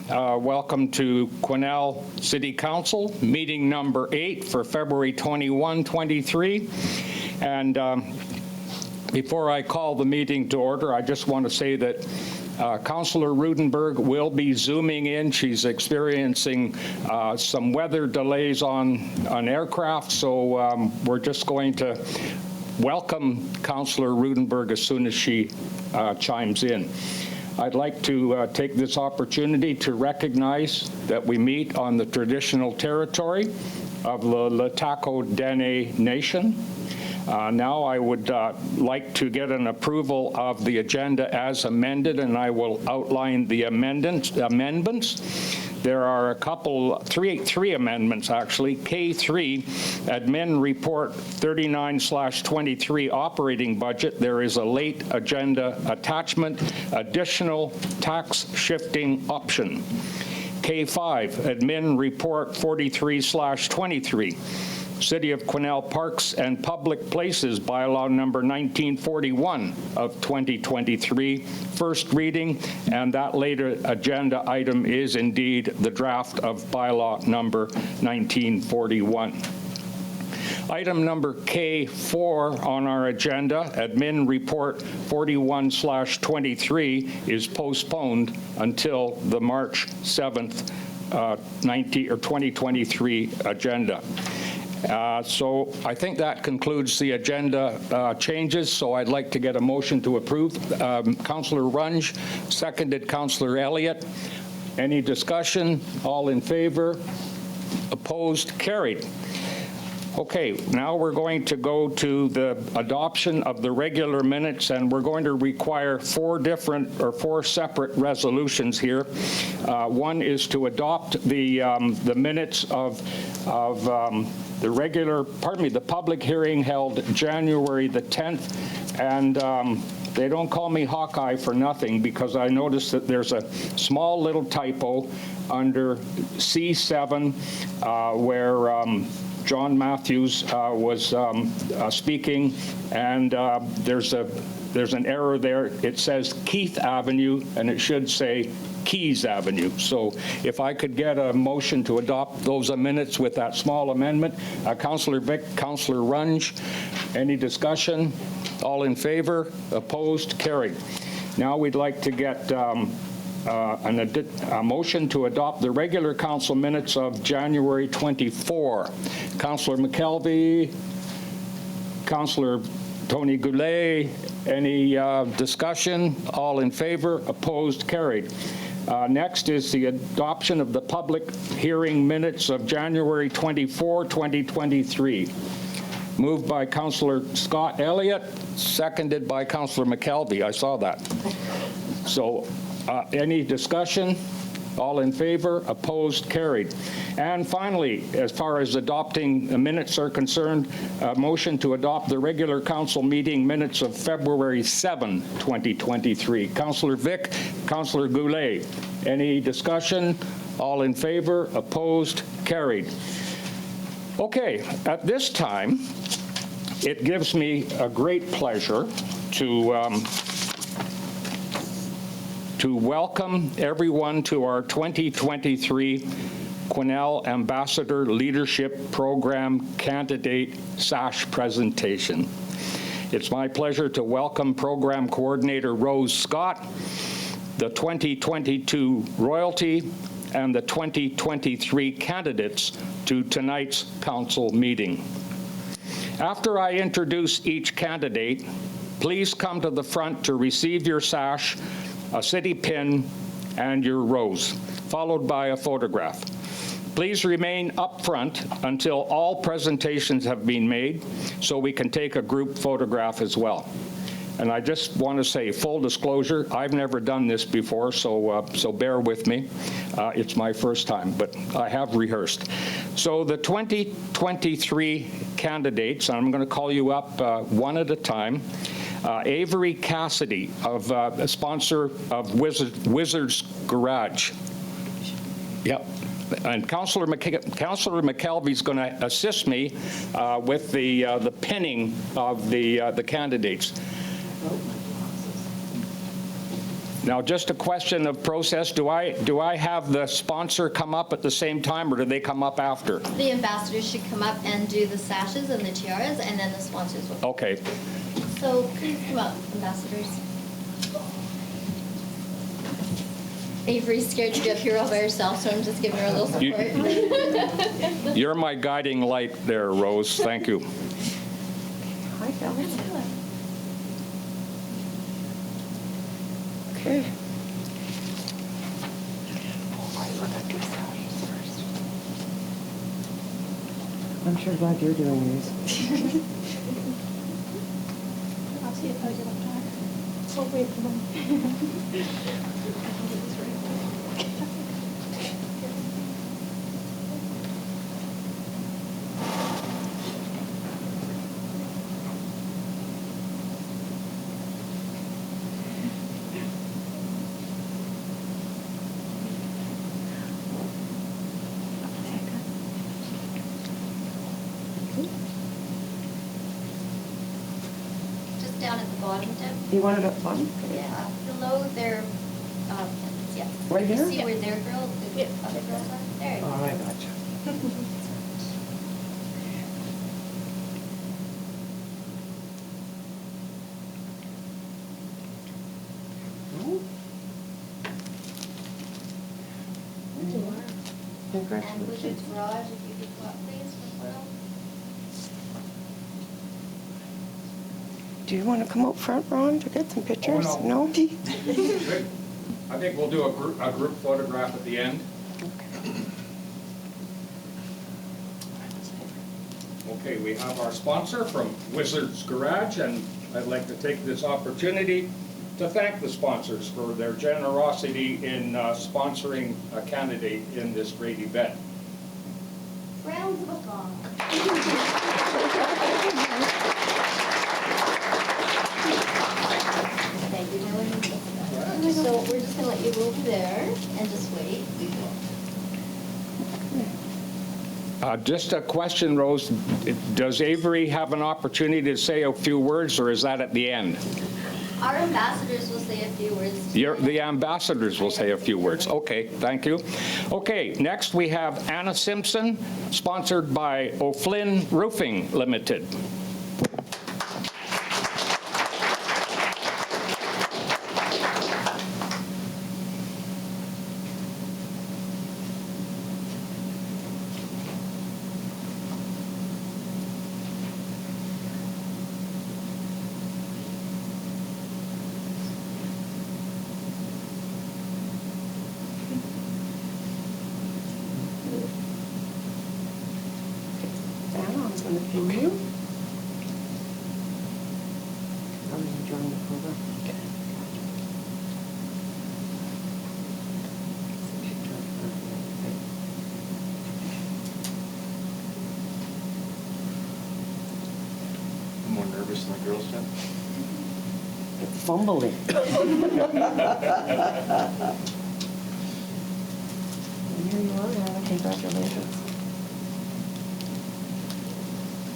Welcome to Quesnel City Council, meeting number 8 for February 21, 23. And before I call the meeting to order, I just want to say that Councillor Rudenberg will be zooming in. She's experiencing some weather delays on aircraft, so we're just going to welcome Councillor Rudenberg as soon as she chimes in. I'd like to take this opportunity to recognize that we meet on the traditional territory of the LHTAKO DENE Nation. Now I would like to get an approval of the agenda as amended, and I will outline the amendments. There are three amendments actually. K3, Admin Report 39/23 Operating Budget. There is a late agenda attachment, additional tax shifting option. K5, Admin Report 43/23. City of Quesnel Parks and Public Places Bylaw number 1941 of 2023, first reading, and that later agenda item is indeed the draft of bylaw number 1941. Item number K4 on our agenda, Admin Report 41/23, is postponed until the March 7th, 2023 agenda. So I think that concludes the agenda changes, so I'd like to get a motion to approve. Councillor Runge, seconded Councillor Elliott. Any discussion? All in favor? Opposed? Carried. Okay, now we're going to go to the adoption of the regular minutes, and we're going to require four separate resolutions here. One is to adopt the minutes of the public hearing held January the 10th, and they don't call me Hawkeye for nothing, because I noticed that there's a small little typo under C7 where John Matthews was speaking, and there's an error there. It says Keith Avenue, and it should say Keys Avenue. So if I could get a motion to adopt those minutes with that small amendment. Councillor Vic, Councillor Runge, any discussion? All in favor? Opposed? Carried. Now we'd like to get a motion to adopt the regular council minutes of January 24. Councillor McKelvey, Councillor Tony Goulet, any discussion? All in favor? Opposed? Carried. Next is the adoption of the public hearing minutes of January 24, 2023. Moved by Councillor Scott Elliott, seconded by Councillor McKelvey. I saw that. So any discussion? All in favor? Opposed? Carried. And finally, as far as adopting the minutes are concerned, a motion to adopt the regular council meeting minutes of February 7, 2023. Councillor Vic, Councillor Goulet, any discussion? All in favor? Opposed? Carried. Okay, at this time, it gives me a great pleasure to welcome everyone to our 2023 Quesnel Ambassador Leadership Program Candidate SASH presentation. It's my pleasure to welcome Program Coordinator Rose Scott, the 2022 royalty, and the 2023 candidates to tonight's council meeting. After I introduce each candidate, please come to the front to receive your SASH, a city pin, and your rose, followed by a photograph. Please remain up front until all presentations have been made so we can take a group photograph as well. And I just want to say, full disclosure, I've never done this before, so bear with me. It's my first time, but I have rehearsed. So the 2023 candidates, and I'm going to call you up one at a time. Avery Cassidy, a sponsor of Wizard's Garage. Yep. And Councillor McKelvey is going to assist me with the pinning of the candidates. Now, just a question of process. Do I have the sponsor come up at the same time, or do they come up after? The ambassadors should come up and do the sashes and the tiaras, and then the sponsors will. Okay. So please come up, ambassadors. Avery's scared to be up here all by herself, so I'm just giving her a little support. You're my guiding light there, Rose. Thank you. Hi, Phil. Okay. I'm sure glad you're doing these. I'll see if I get up there. Oh, wait, come on. Just down at the bottom, Deb. You want it up front? Yeah, below their, yeah. Right here? You see where their girls, the other girls are? There you go. Oh, I gotcha. And Wizard's Garage, if you could come up, please, for photo. Do you want to come out front, Ron, to get some pictures? Oh, no. No? Good. I think we'll do a group photograph at the end. Okay, we have our sponsor from Wizard's Garage, and I'd like to take this opportunity to thank the sponsors for their generosity in sponsoring a candidate in this great event. Rounds of applause. Thank you, Dylan. So we're just gonna let you move there and just wait. Just a question, Rose. Does Avery have an opportunity to say a few words, or is that at the end? Our ambassadors will say a few words. The ambassadors will say a few words. Okay, thank you. Okay, next we have Anna Simpson, sponsored by O'Flynn Roofing Limited. Anna's going to pin you. I'm going to join the program. I'm more nervous than the girls, Jen. It's fumbling. And here you are, Anna. Congratulations.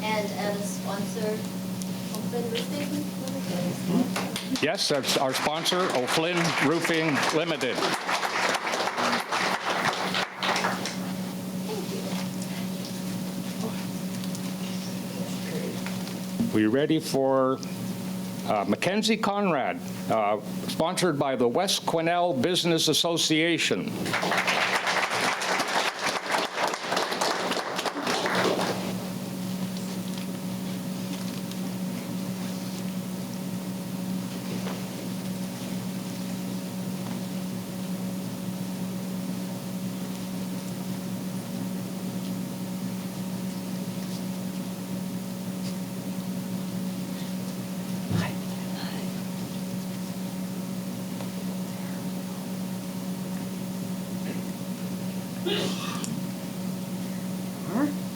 And as a sponsor, O'Flynn Roofing Limited. Yes, that's our sponsor, O'Flynn Roofing Limited. We ready for Mackenzie Conrad, sponsored by the West Quesnel Business Association.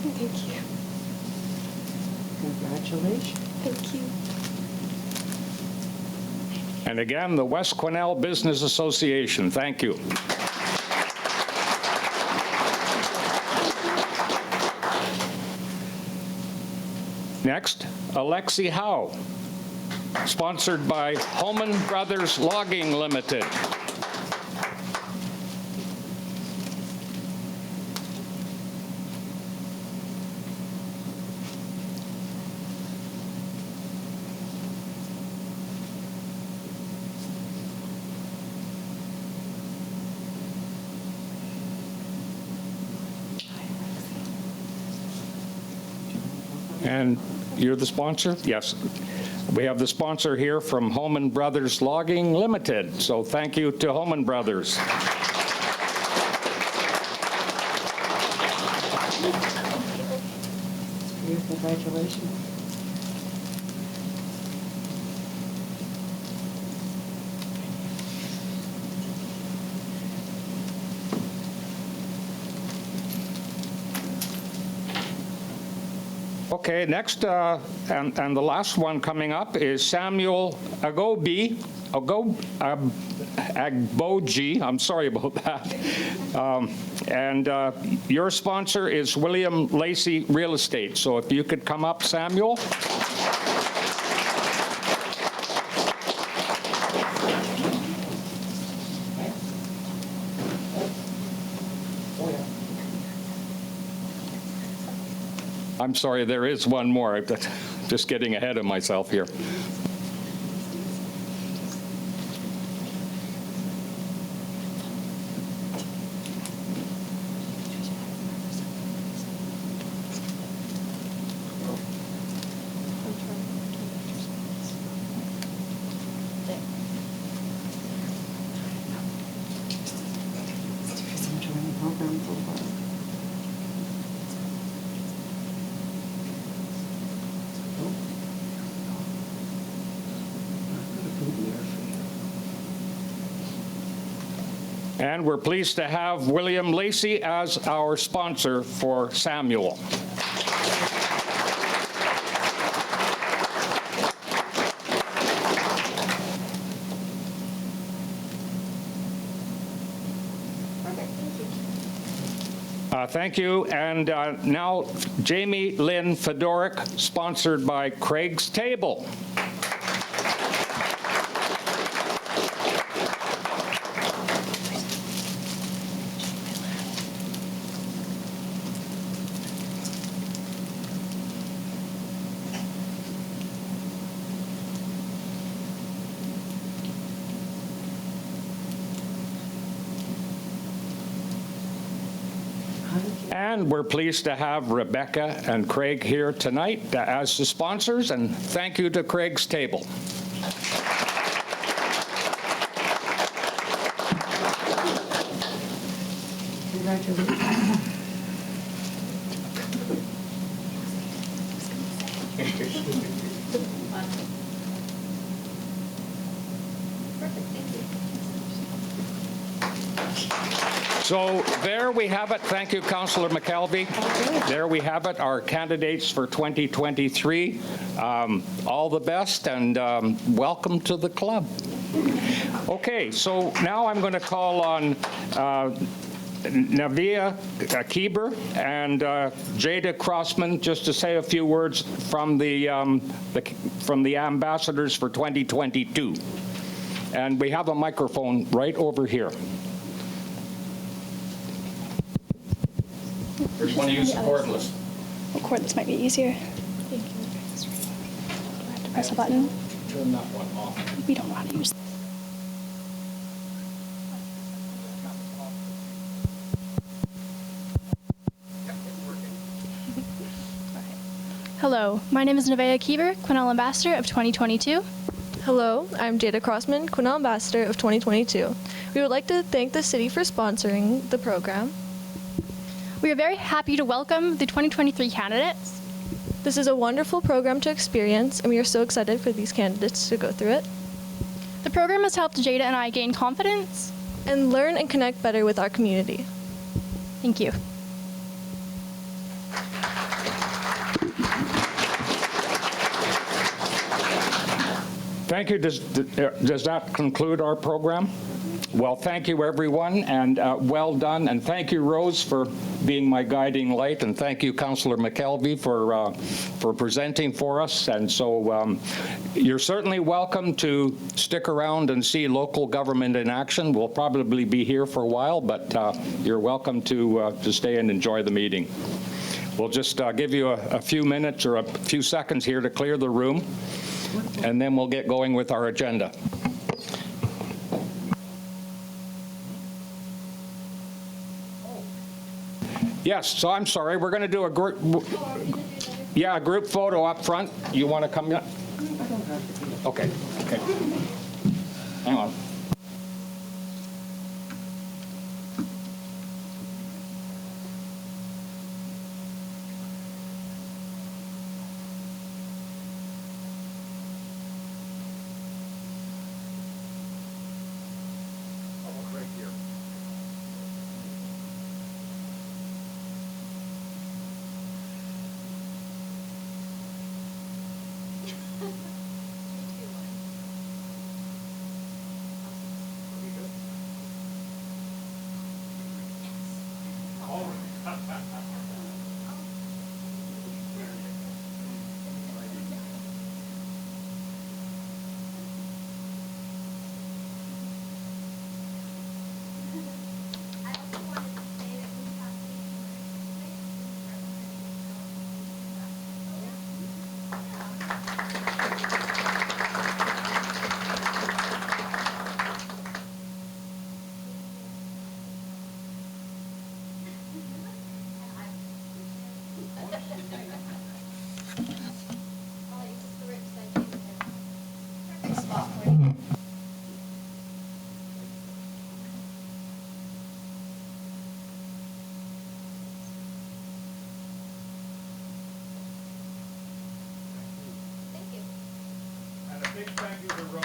Thank you. Congratulations. Thank you. And again, the West Quesnel Business Association. Thank you. Next, Alexi Howe, sponsored by Holman Brothers Logging Limited. And you're the sponsor? Yes. We have the sponsor here from Holman Brothers Logging Limited. So thank you to Holman Brothers. Congratulations. Okay, next, and the last one coming up is Samuel Agboji. I'm sorry about that. And your sponsor is William Lacey Real Estate. So if you could come up, Samuel. I'm sorry, there is one more. I'm just getting ahead of myself here. I'm enjoying the program so far. And we're pleased to have William Lacey as our sponsor for Samuel. Thank you. And now Jamie Lynn Fedoric, sponsored by Craig's Table. And we're pleased to have Rebecca and Craig here tonight as the sponsors, and thank you to Craig's Table. Congratulations. Perfect, thank you. So there we have it. Thank you, Councillor McKelvey. There we have it, our candidates for 2023. All the best and welcome to the club. Okay, so now I'm going to call on Navia Kieber and Jada Crossman just to say a few words from the ambassadors for 2022. And we have a microphone right over here. Just want to use the cordless. Oh, cordless might be easier. Do I have to press a button? Turn that one off. We don't know how to use. Hello, my name is Nevaeh Kieber, Quesnel Ambassador of 2022. Hello, I'm Jada Crossman, Quesnel Ambassador of 2022. We would like to thank the city for sponsoring the program. We are very happy to welcome the 2023 candidates. This is a wonderful program to experience, and we are so excited for these candidates to go through it The program has helped Jada and I gain confidence. and learn and connect better with our community. Thank you. Thank you. Does that conclude our program? Well, thank you, everyone, and well done. And thank you, Rose, for being my guiding light. And thank you, Councillor McKelvey, for presenting for us. And so you're certainly welcome to stick around and see local government in action. We'll probably be here for a while, but you're welcome to stay and enjoy the meeting. We'll just give you a few minutes or a few seconds here to clear the room, and then we'll get going with our agenda. Yes, so I'm sorry, we're going to do a group, a group photo up front. You want to come up? Okay, okay. Hang on. Big thank you to Rose.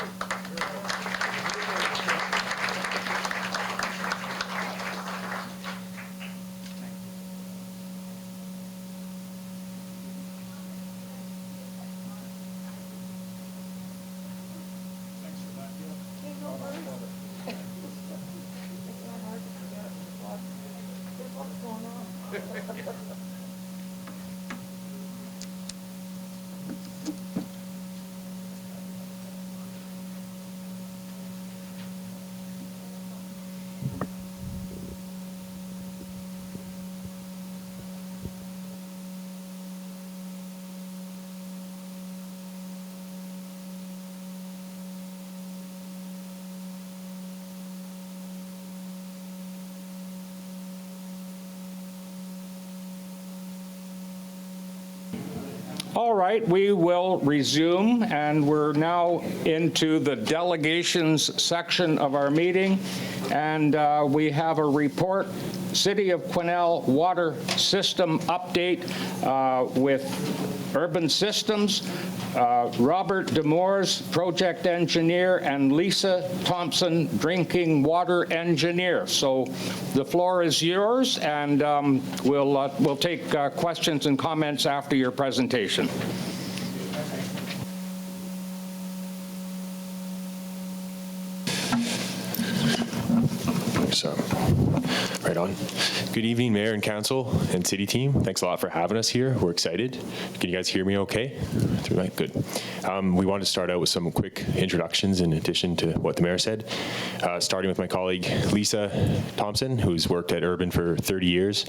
All right, we will resume, and we're now into the delegations section of our meeting, and we have a report, City of Quesnel Water System Update with Urban Systems, Robert Demores, Project Engineer, and Lisa Thompson, Drinking Water Engineer. So the floor is yours, and we'll take questions and comments after your presentation. So, right on. Good evening, Mayor and Council and City team. Thanks a lot for having us here. We're excited. Can you guys hear me okay? Through that? Good. We wanted to start out with some quick introductions in addition to what the Mayor said. Starting with my colleague, Lisa Thompson, who's worked at Urban for 30 years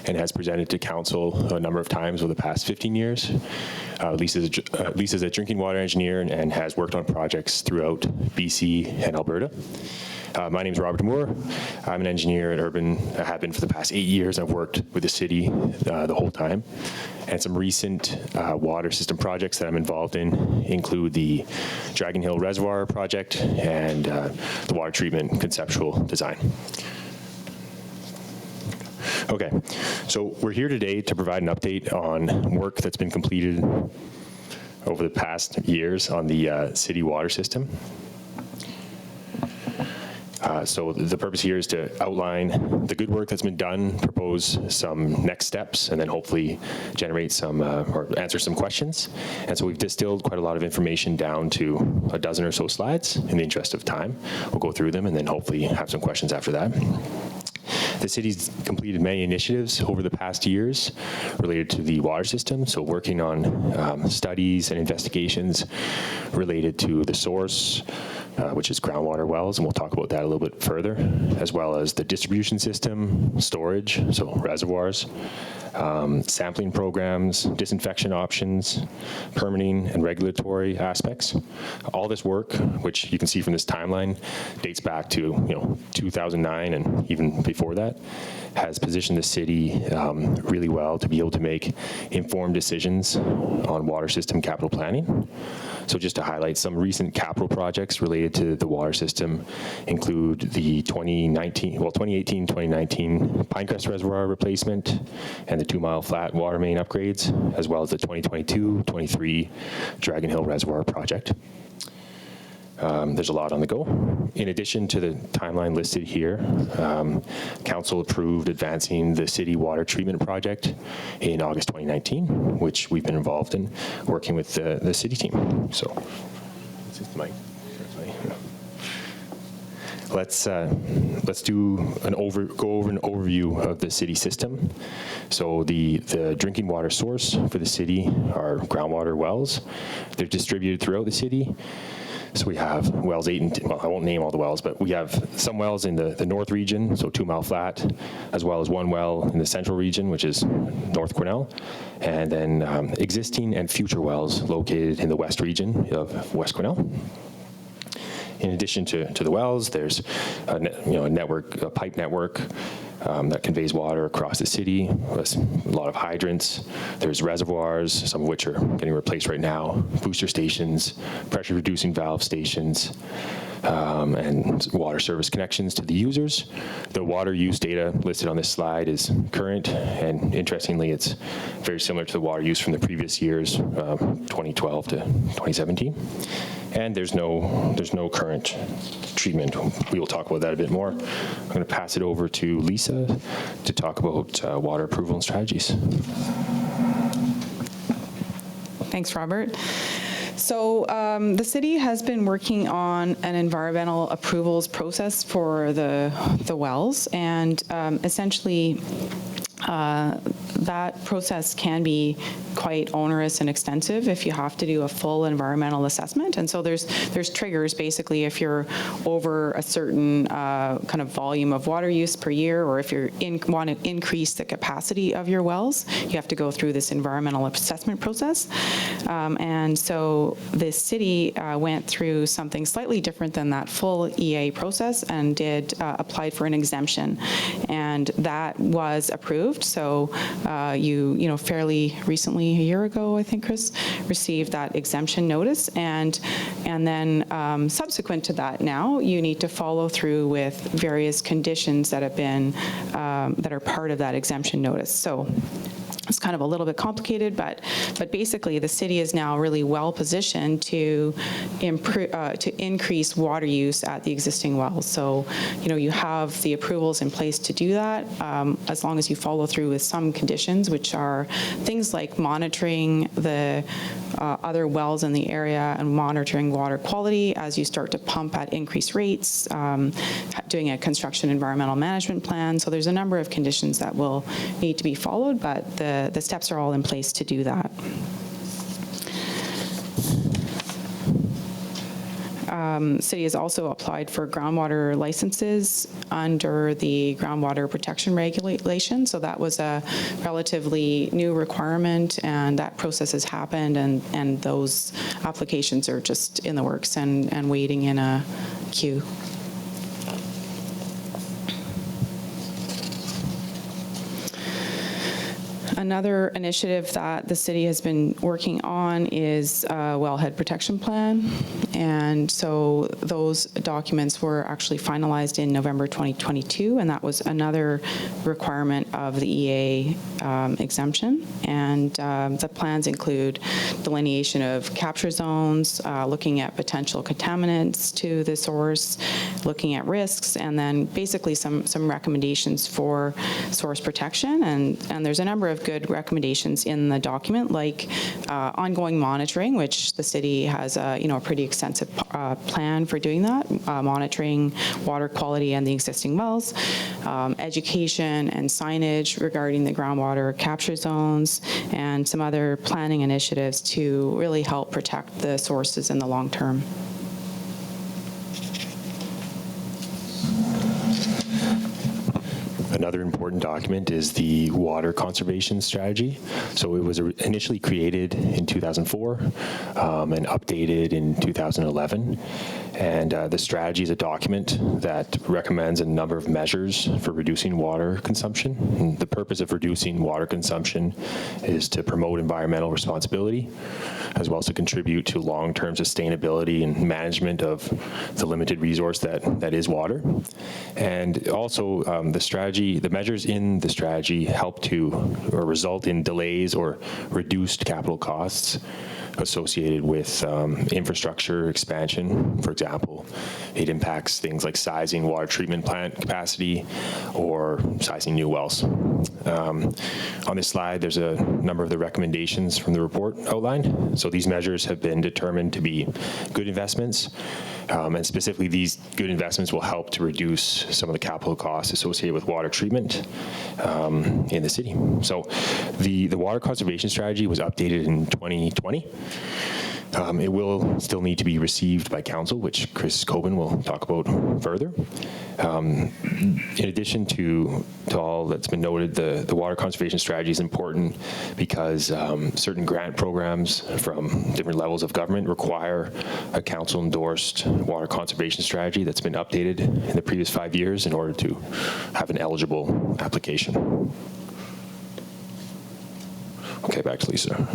and has presented to Council a number of times over the past 15 years. Lisa's a drinking water engineer and has worked on projects throughout BC and Alberta. My name is Robert Moore. I'm an engineer at Urban. I have been for the past 8 years. I've worked with the city the whole time. And some recent water system projects that I'm involved in include the Dragon Hill Reservoir project and the water treatment conceptual design. Okay, so we're here today to provide an update on work that's been completed over the past years on the city water system. So the purpose here is to outline the good work that's been done, propose some next steps, and then hopefully generate some or answer some questions. And so we've distilled quite a lot of information down to a dozen or so slides in the interest of time. We'll go through them and then hopefully have some questions after that. The city's completed many initiatives over the past years related to the water system, so working on studies and investigations related to the source, which is groundwater wells, and we'll talk about that a little bit further, as well as the distribution system, storage, so reservoirs, sampling programs, disinfection options, permitting and regulatory aspects. All this work, which you can see from this timeline, dates back to 2009 and even before that, has positioned the city really well to be able to make informed decisions on water system capital planning. So just to highlight some recent capital projects related to the water system include the 2018-2019 Pinecrest Reservoir replacement and the 2 Mile Flat water main upgrades, as well as the 2022-23 Dragon Hill Reservoir project. There's a lot on the go. In addition to the timeline listed here, Council approved advancing the city water treatment project in August 2019, which we've been involved in working with the city team. So, let's do go over an overview of the city system. So the drinking water source for the city are groundwater wells. They're distributed throughout the city. So we have wells 8 and 10, well, I won't name all the wells, but we have some wells in the north region, so 2 Mile Flat, as well as one well in the central region, which is North Quesnel, and then existing and future wells located in the west region of West Quesnel. In addition to the wells, there's a pipe network that conveys water across the city. There's a lot of hydrants. There's reservoirs, some of which are getting replaced right now, booster stations, pressure reducing valve stations, and water service connections to the users. The water use data listed on this slide is current, and interestingly, it's very similar to the water use from the previous years, 2012 to 2017. And there's no current treatment. We will talk about that a bit more. I'm going to pass it over to Lisa to talk about water approval and strategies. Thanks, Robert. So the city has been working on an environmental approvals process for the wells, and essentially that process can be quite onerous and extensive if you have to do a full environmental assessment. And so there's triggers, basically, if you're over a certain kind of volume of water use per year, or if you want to increase the capacity of your wells, you have to go through this environmental assessment process. And so the city went through something slightly different than that full EA process and applied for an exemption. And that was approved. So you fairly recently, a year ago, I think, Chris, received that exemption notice, and then subsequent to that, now you need to follow through with various conditions that have been that are part of that exemption notice. So it's kind of a little bit complicated, but basically the city is now really well positioned to increase water use at the existing wells. So, you have the approvals in place to do that, as long as you follow through with some conditions, which are things like monitoring the other wells in the area and monitoring water quality as you start to pump at increased rates, doing a construction environmental management plan. So there's a number of conditions that will need to be followed, but the steps are all in place to do that. City has also applied for groundwater licenses under the groundwater protection regulation. So that was a relatively new requirement, and that process has happened, and those applications are just in the works and waiting in a queue. Another initiative that the city has been working on is a wellhead protection plan, And so those documents were actually finalized in November 2022, and that was another requirement of the EA exemption. And the plans include delineation of capture zones, looking at potential contaminants to the source, looking at risks, and then basically some recommendations for source protection. And there's a number of good recommendations in the document, like ongoing monitoring, which the city has a pretty extensive plan for doing that, monitoring water quality and the existing wells, education and signage regarding the groundwater capture zones, and some other planning initiatives to really help protect the sources in the long term. Another important document is the water conservation strategy. So it was initially created in 2004 and updated in 2011. And the strategy is a document that recommends a number of measures for reducing water consumption. And the purpose of reducing water consumption is to promote environmental responsibility, as well as to contribute to long-term sustainability and management of the limited resource that is water. And also the measures in the strategy help to or result in delays or reduced capital costs associated with infrastructure expansion. For example, it impacts things like sizing water treatment plant capacity or sizing new wells. On this slide, there's a number of the recommendations from the report outlined. So these measures have been determined to be good investments, and specifically these good investments will help to reduce some of the capital costs associated with water treatment in the city. So the water conservation strategy was updated in 2020. It will still need to be received by council, which Chris Coben will talk about further. In addition to all that's been noted, the water conservation strategy is important because certain grant programs from different levels of government require a council-endorsed water conservation strategy that's been updated in the previous 5 years in order to have an eligible application. Okay, back to Lisa.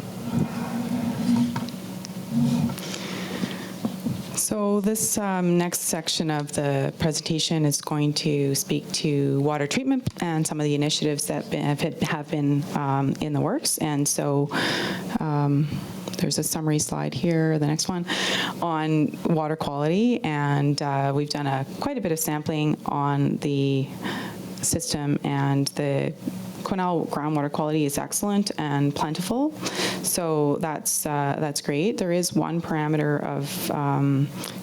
So this next section of the presentation is going to speak to water treatment and some of the initiatives that have been in the works. And so there's a summary slide here, the next one, on water quality. And we've done quite a bit of sampling on the system, and the Quesnel groundwater quality is excellent and plentiful, so that's great. There is one parameter of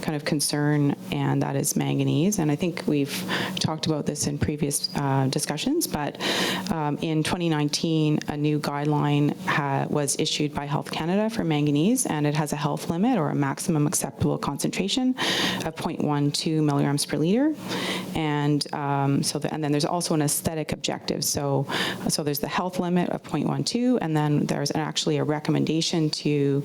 kind of concern, and that is manganese. And I think we've talked about this in previous discussions, but in 2019, a new guideline was issued by Health Canada for manganese, and it has a health limit or a maximum acceptable concentration of 0.12 milligrams per liter. And and then there's also an aesthetic objective. So there's the health limit of 0.12, and then there's actually a recommendation to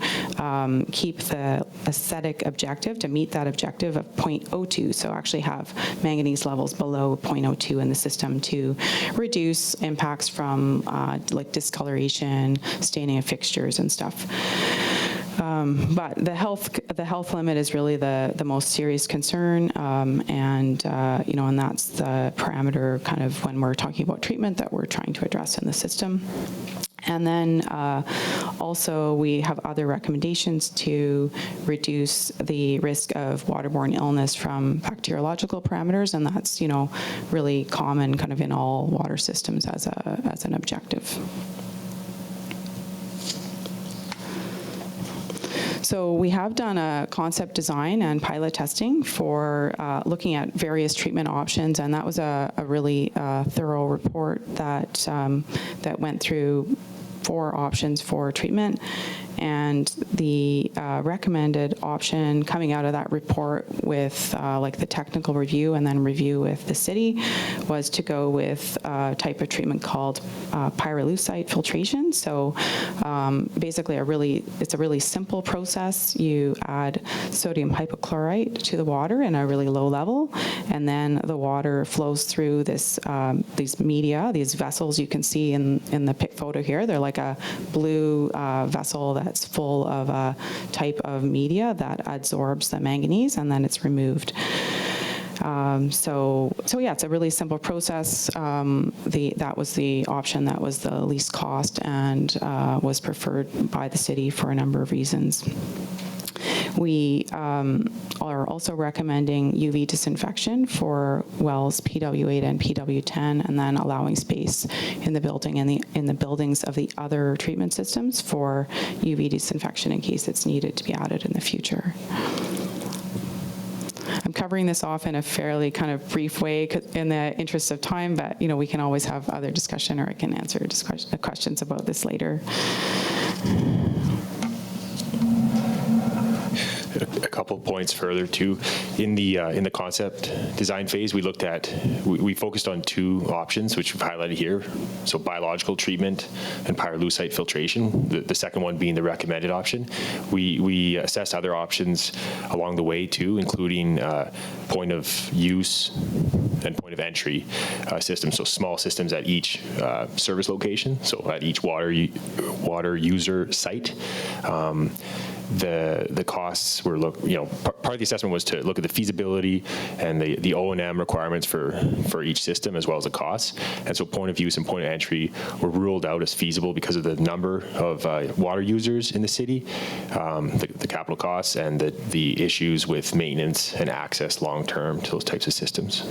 keep the aesthetic objective, to meet that objective of 0.02. So actually have manganese levels below 0.02 in the system to reduce impacts from like discoloration, staining of fixtures and stuff. But the health limit is really the most serious concern, and that's the parameter kind of when we're talking about treatment that we're trying to address in the system. And then also we have other recommendations to reduce the risk of waterborne illness from bacteriological parameters, and that's really common kind of in all water systems as an objective. So we have done a concept design and pilot testing for looking at various treatment options, and that was a really thorough report that went through 4 options for treatment. And the recommended option coming out of that report with like the technical review and then review with the city was to go with a type of treatment called pyrolusite filtration. So basically it's a really simple process. You add sodium hypochlorite to the water in a really low level, and then the water flows through these media, these vessels you can see in the photo here. They're like a blue vessel that that's full of a type of media that absorbs the manganese, and then it's removed. So yeah, it's a really simple process. That was the option that was the least cost and was preferred by the city for a number of reasons. We are also recommending UV disinfection for wells PW8 and PW10, and then allowing space in the building and in the buildings of the other treatment systems for UV disinfection in case it's needed to be added in the future. I'm covering this off in a fairly kind of brief way in the interest of time, but we can always have other discussion, or I can answer questions about this later. A couple of points further too. In the concept design phase, we focused on two options, which we've highlighted here. So biological treatment and pyrolusite filtration. The second one being the recommended option. We assessed other options along the way too, including point of use and point of entry systems. So small systems at each service location. So at each water user site. The costs were part of the assessment was to look at the feasibility and the O&M requirements for each system, as well as the costs. And so point of use and point of entry were ruled out as feasible because of the number of water users in the city, the capital costs, and the issues with maintenance and access long-term to those types of systems.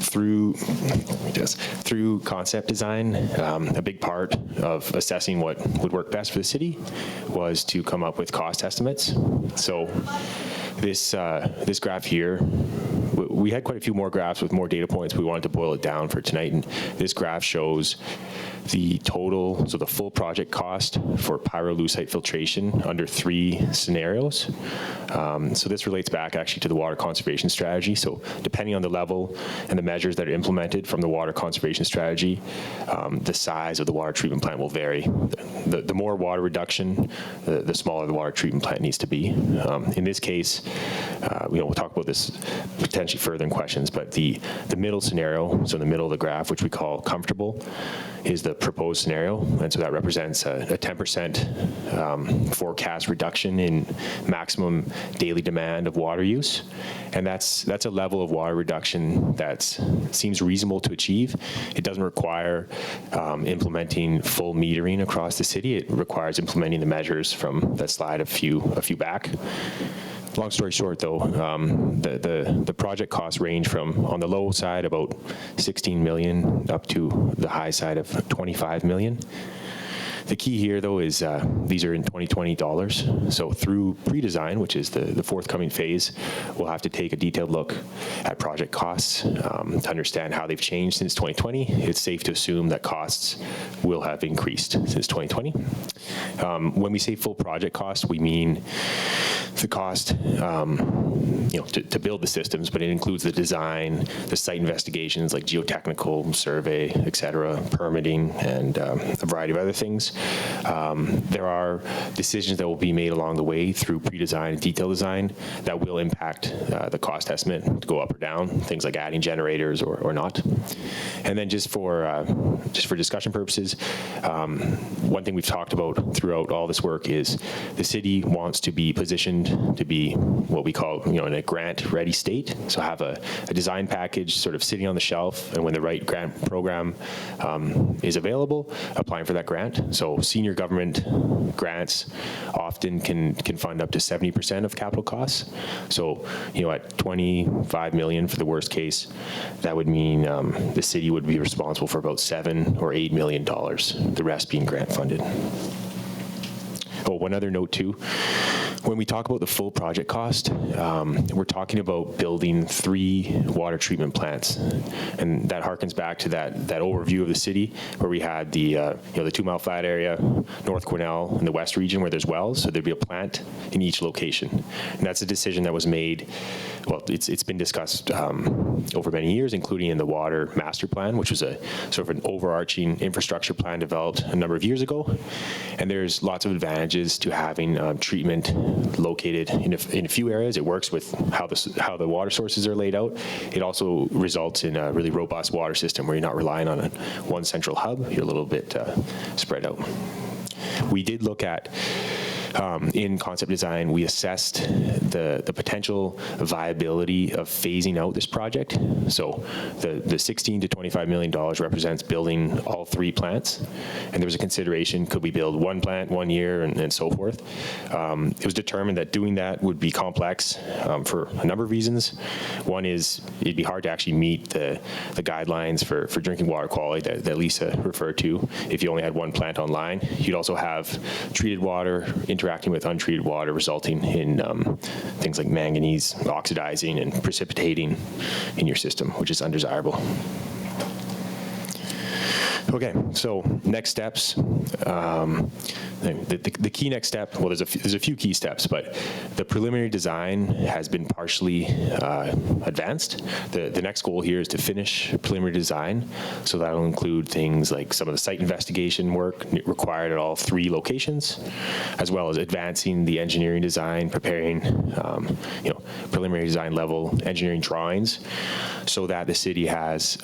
Through concept design, a big part of assessing what would work best for the city was to come up with cost estimates. So this graph here, we had quite a few more graphs with more data points. We wanted to boil it down for tonight, and this graph shows the total, so the full project cost for pyrolusite filtration under 3 scenarios. So this relates back actually to the water conservation strategy. So depending on the level and the measures that are implemented from the water conservation strategy, the size of the water treatment plant will vary. The more water reduction, the smaller the water treatment plant needs to be. In this case, we'll talk about this potentially further in questions, but the middle scenario, so in the middle of the graph, which we call comfortable, is the proposed scenario, and so that represents a 10% forecast reduction in maximum daily demand of water use, and that's a level of water reduction that seems reasonable to achieve. It doesn't require implementing full metering across the city. It requires implementing the measures from that slide a few back. Long story short, though, the project costs range from, on the low side, about 16 million up to the high side of 25 million. The key here, though, is these are in 2020 dollars. So through pre-design, which is the forthcoming phase, we'll have to take a detailed look at project costs to understand how they've changed since 2020. It's safe to assume that costs will have increased since 2020. When we say full project cost, we mean the cost to build the systems, but it includes the design, the site investigations like geotechnical survey, et cetera, permitting, and a variety of other things. There are decisions that will be made along the way through pre-design and detail design that will impact the cost estimate to go up or down, things like adding generators or not. And then just for discussion purposes, one thing we've talked about throughout all this work is the city wants to be positioned to be what we call, in a grant-ready state. So have a design package sort of sitting on the shelf, and when the right grant program is available, applying for that grant. So senior government grants often can fund up to 70% of capital costs. So, at 25 million for the worst case, that would mean the city would be responsible for about $7 or $8 million, the rest being grant funded. Oh, one other note too. When we talk about the full project cost, we're talking about building 3 water treatment plants, and that harkens back to that overview of the city where we had the 2 Mile Flat area, North Quesnel, and the West region where there's wells. So there'd be a plant in each location, and that's a decision that was made. Well, it's been discussed over many years, including in the water master plan, which was a sort of an overarching infrastructure plan developed a number of years ago. And there's lots of advantages to having treatment located in a few areas. It works with how the water sources are laid out. It also results in a really robust water system where you're not relying on one central hub. You're a little bit spread out. We did look at, in concept design, we assessed the potential viability of phasing out this project. So the $16 to $25 million represents building all 3 plants. And there was a consideration, could we build 1 plant 1 year and so forth? It was determined that doing that would be complex for a number of reasons. One is it'd be hard to actually meet the guidelines for drinking water quality that Lisa referred to if you only had 1 plant online. You'd also have treated water interacting with untreated water, resulting in things like manganese oxidizing and precipitating in your system, which is undesirable. Okay, so next steps. The key next step, well, there's a few key steps, but the preliminary design has been partially advanced. The next goal here is to finish preliminary design, so that'll include things like some of the site investigation work required at all 3 locations, as well as advancing the engineering design, preparing preliminary design level engineering drawings, so that the city has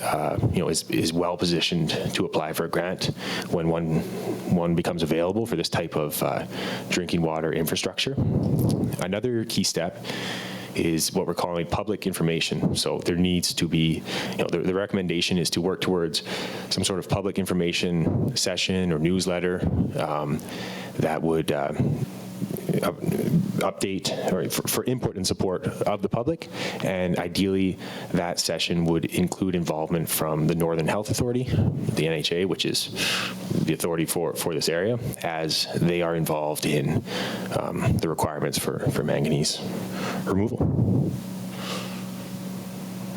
is well positioned to apply for a grant when one becomes available for this type of drinking water infrastructure. Another key step is what we're calling public information. So there needs to be, the recommendation is to work towards some sort of public information session or newsletter that would update or for input and support of the public, and ideally that session would include involvement from the Northern Health Authority, the NHA, which is the authority for this area, as they are involved in the requirements for manganese removal.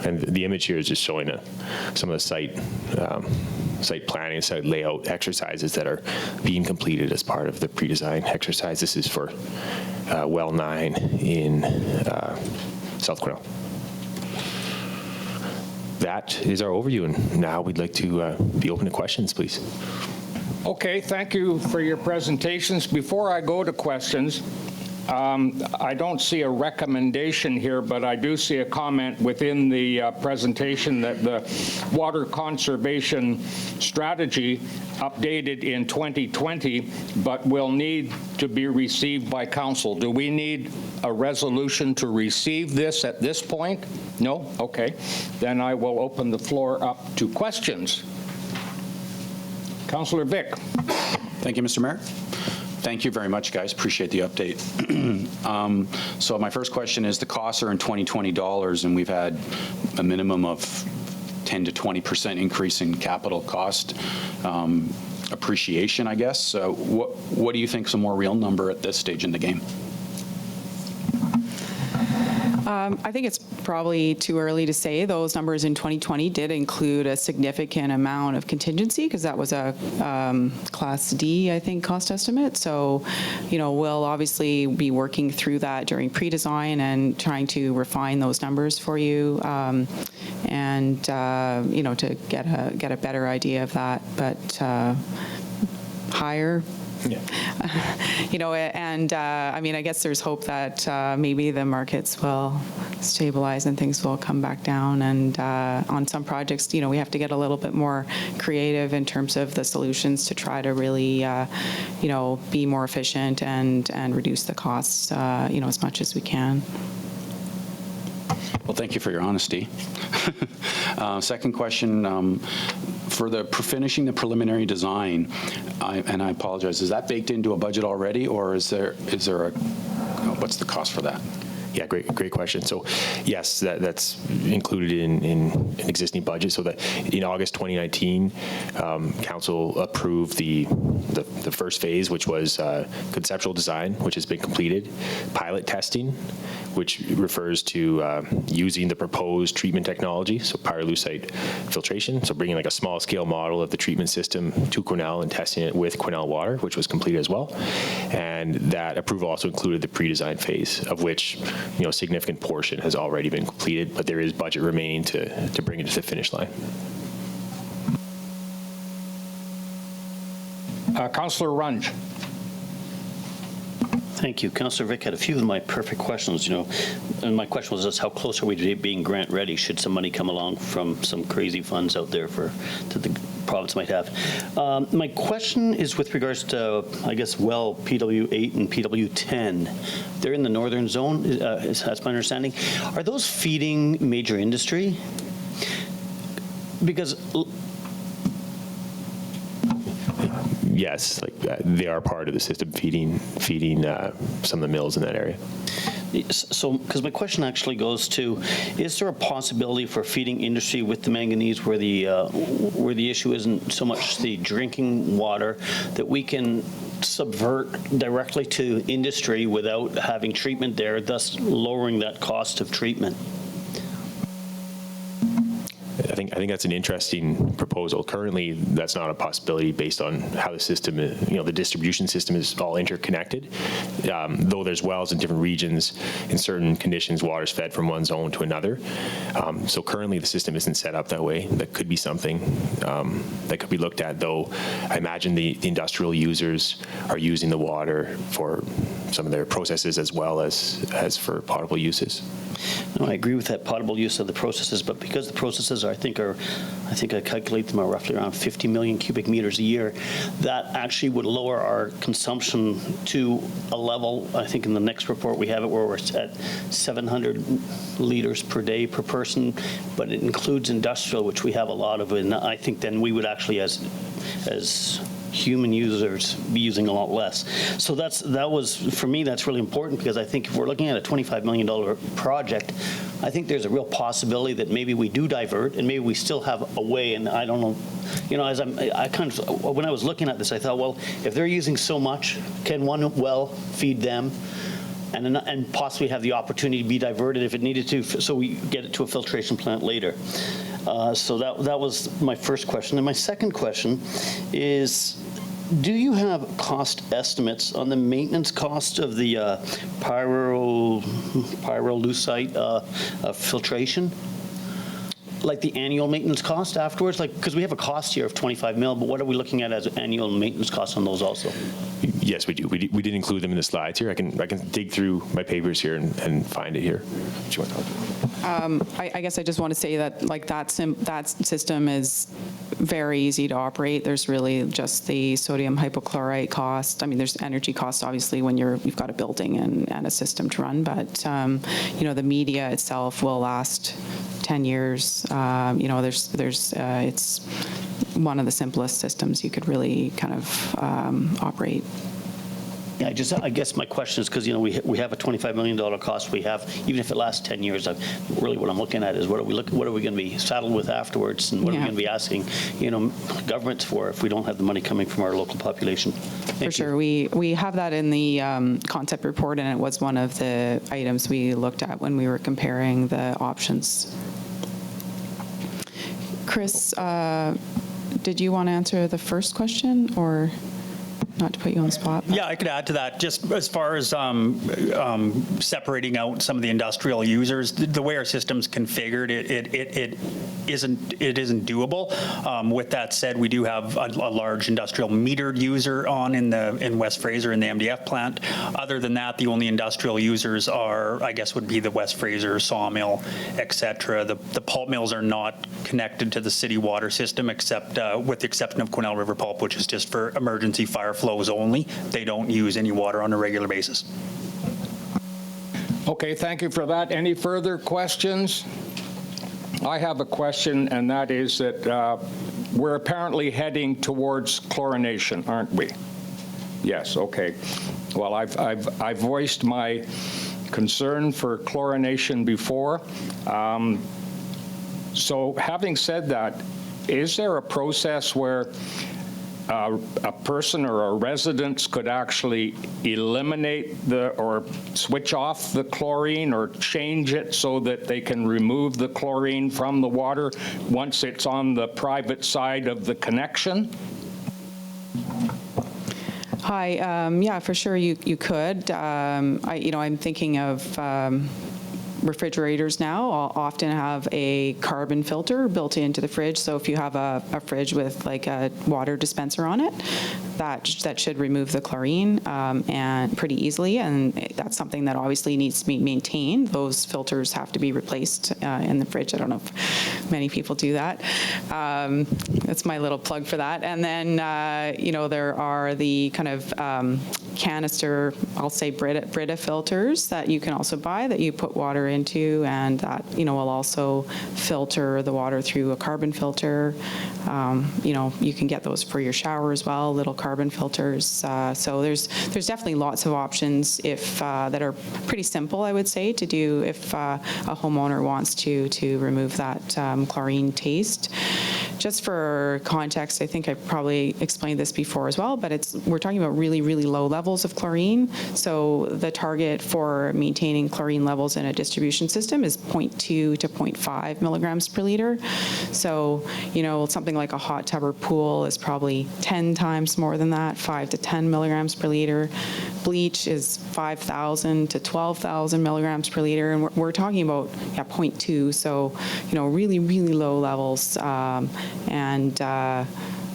And the image here is just showing some of the site planning, site layout exercises that are being completed as part of the pre-design exercise. This is for Well 9 in South Quesnel. That is our overview, and now we'd like to be open to questions, please. Okay, thank you for your presentations. Before I go to questions, I don't see a recommendation here, but I do see a comment within the presentation that the water conservation strategy updated in 2020, but will need to be received by council. Do we need a resolution to receive this at this point? No? Okay. Then I will open the floor up to questions. Councillor Vic. Thank you, Mr. Mayor. Thank you very much, guys. Appreciate the update. So my first question is, the costs are in 2020 dollars, and we've had a minimum of 10 to 20% increase in capital cost appreciation, I guess. So what do you think is a more real number at this stage in the game? I think it's probably too early to say. Those numbers in 2020 did include a significant amount of contingency, because that was a Class D, I think, cost estimate. So, we'll obviously be working through that during pre-design and trying to refine those numbers for you, and to get a better idea of that. But higher. Yeah. I guess there's hope that maybe the markets will stabilize and things will come back down. And on some projects, we have to get a little bit more creative in terms of the solutions to try to really, be more efficient and reduce the costs, as much as we can. Well, thank you for your honesty. Second question, for finishing the preliminary design, and I apologize, is that baked into a budget already, or is there what's the cost for that? Yeah, great question. So yes, that's included in an existing budget. So that in August 2019, council approved the first phase, which was conceptual design, which has been completed, pilot testing, which refers to using the proposed treatment technology, so pyrolusite filtration, so bringing like a small scale model of the treatment system to Quesnel and testing it with Quesnel water, which was completed as well. And that approval also included the pre-design phase, of which a significant portion has already been completed, but there is budget remaining to bring it to the finish line. Councillor Runge. Thank you. Councillor Vic had a few of my perfect questions, and my question was just how close are we to being grant ready should some money come along from some crazy funds out there to province might have. My question is with regards to, I guess, well PW8 and PW10. They're in the northern zone, that's my understanding. Are those feeding major industry? Because Yes, like they are part of the system feeding some of the mills in that area. so, because my question actually goes to, is there a possibility for feeding industry with the manganese where the issue isn't so much the drinking water, that we can subvert directly to industry without having treatment there, thus lowering that cost of treatment? I think that's an interesting proposal. Currently, that's not a possibility based on how the system, the distribution system is all interconnected. Though there's wells in different regions, in certain conditions, water's fed from one zone to another. So currently, the system isn't set up that way. That could be something that could be looked at, though I imagine the industrial users are using the water for some of their processes as well as for potable uses. No, I agree with that potable use of the processes, but because the processes I think I calculate them are roughly around 50 million cubic meters a year, that actually would lower our consumption to a level, I think in the next report we have it where we're at 700 liters per day per person, but it includes industrial, which we have a lot of, and I think then we would actually, as human users, be using a lot less. So that was, for me, that's really important, because I think if we're looking at a $25 million project, I think there's a real possibility that maybe we do divert and maybe we still have a way, and I don't know, when I was looking at this, I thought, well, if they're using so much, can one well feed them? And possibly have the opportunity to be diverted if it needed to, so we get it to a filtration plant later. So that was my first question. And my second question is, do you have cost estimates on the maintenance cost of the pyrolusite filtration? Like the annual maintenance cost afterwards? Like, because we have a cost here of 25 mil, but what are we looking at as annual maintenance costs on those also? Yes, we do. We did include them in the slides here. I can dig through my papers here and find it here. What you want to talk about? I guess I just want to say that that system is very easy to operate. There's really just the sodium hypochlorite cost. I mean, there's energy cost obviously when you've got a building and a system to run, but the media itself will last 10 years. It's one of the simplest systems you could really kind of operate. Yeah, I guess my question is because we have a $25 million cost. We have, even if it lasts 10 years. Really, what I'm looking at is what are we going to be saddled with afterwards, and what are we going to be asking governments for if we don't have the money coming from our local population? For sure, we have that in the concept report, and it was one of the items we looked at when we were comparing the options. Chris, did you want to answer the first question, or not to put you on the spot? Yeah, I could add to that. Just as far as separating out some of the industrial users, the way our system's configured, it isn't doable. With that said, we do have a large industrial metered user on in West Fraser in the MDF plant. Other than that, the only industrial users would be the West Fraser sawmill, etc. The pulp mills are not connected to the city water system, except with the exception of Quesnel River Pulp, which is just for emergency fire flows only. They don't use any water on a regular basis. Okay, thank you for that. Any further questions? I have a question, and that is that we're apparently heading towards chlorination, aren't we? Yes, okay. Well, I've voiced my concern for chlorination before. So having said that, is there a process where a person or a residence could actually eliminate or switch off the chlorine or change it so that they can remove the chlorine from the water once it's on the private side of the connection? Hi, yeah, for sure you could. I'm thinking of refrigerators now often have a carbon filter built into the fridge. So if you have a fridge with like a water dispenser on it, that should remove the chlorine and pretty easily. And that's something that obviously needs to be maintained. Those filters have to be replaced in the fridge. I don't know if many people do that. That's my little plug for that. And then, you know, there are the kind of canister, I'll say Brita filters that you can also buy that you put water into, and that, you know, will also filter the water through a carbon filter. You know, you can get those for your shower as well, little carbon filters. So there's definitely lots of options if that are pretty simple, I would say, to do if a homeowner wants to remove that chlorine taste. Just for context, I think I probably explained this before as well, but we're talking about really, really low levels of chlorine. So the target for maintaining chlorine levels in a distribution system is 0.2 to 0.5 milligrams per liter. So, you know, something like a hot tub or pool is probably 10 times more than that, 5 to 10 milligrams per liter. Bleach is 5,000 to 12,000 milligrams per liter, and we're talking about 0.2. So, you know, really, really low levels.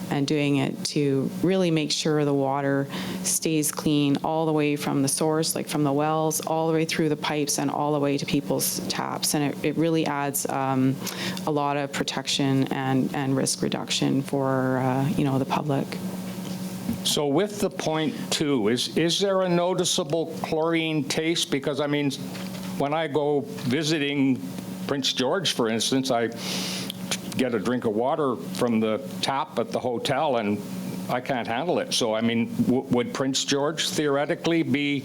And doing it to really make sure the water stays clean all the way from the source, like from the wells, all the way through the pipes and all the way to people's taps. And it really adds a lot of protection and risk reduction for, you know, the public. So with the 0.2, is there a noticeable chlorine taste? Because, I mean, when I go visiting Prince George, for instance, I get a drink of water from the tap at the hotel, and I can't handle it. So, I mean, would Prince George theoretically be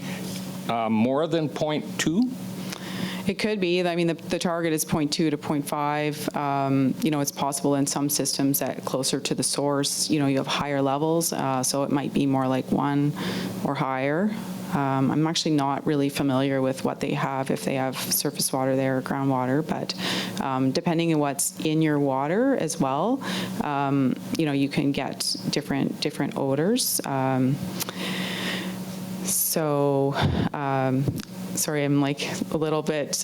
more than 0.2? It could be. I mean, the target is 0.2 to 0.5. You know, it's possible in some systems that closer to the source, you know, you have higher levels. So it might be more like 1 or higher. I'm actually not really familiar with what they have, if they have surface water there or groundwater, but depending on what's in your water as well, you know, you can get different odors. Sorry, I'm like a little bit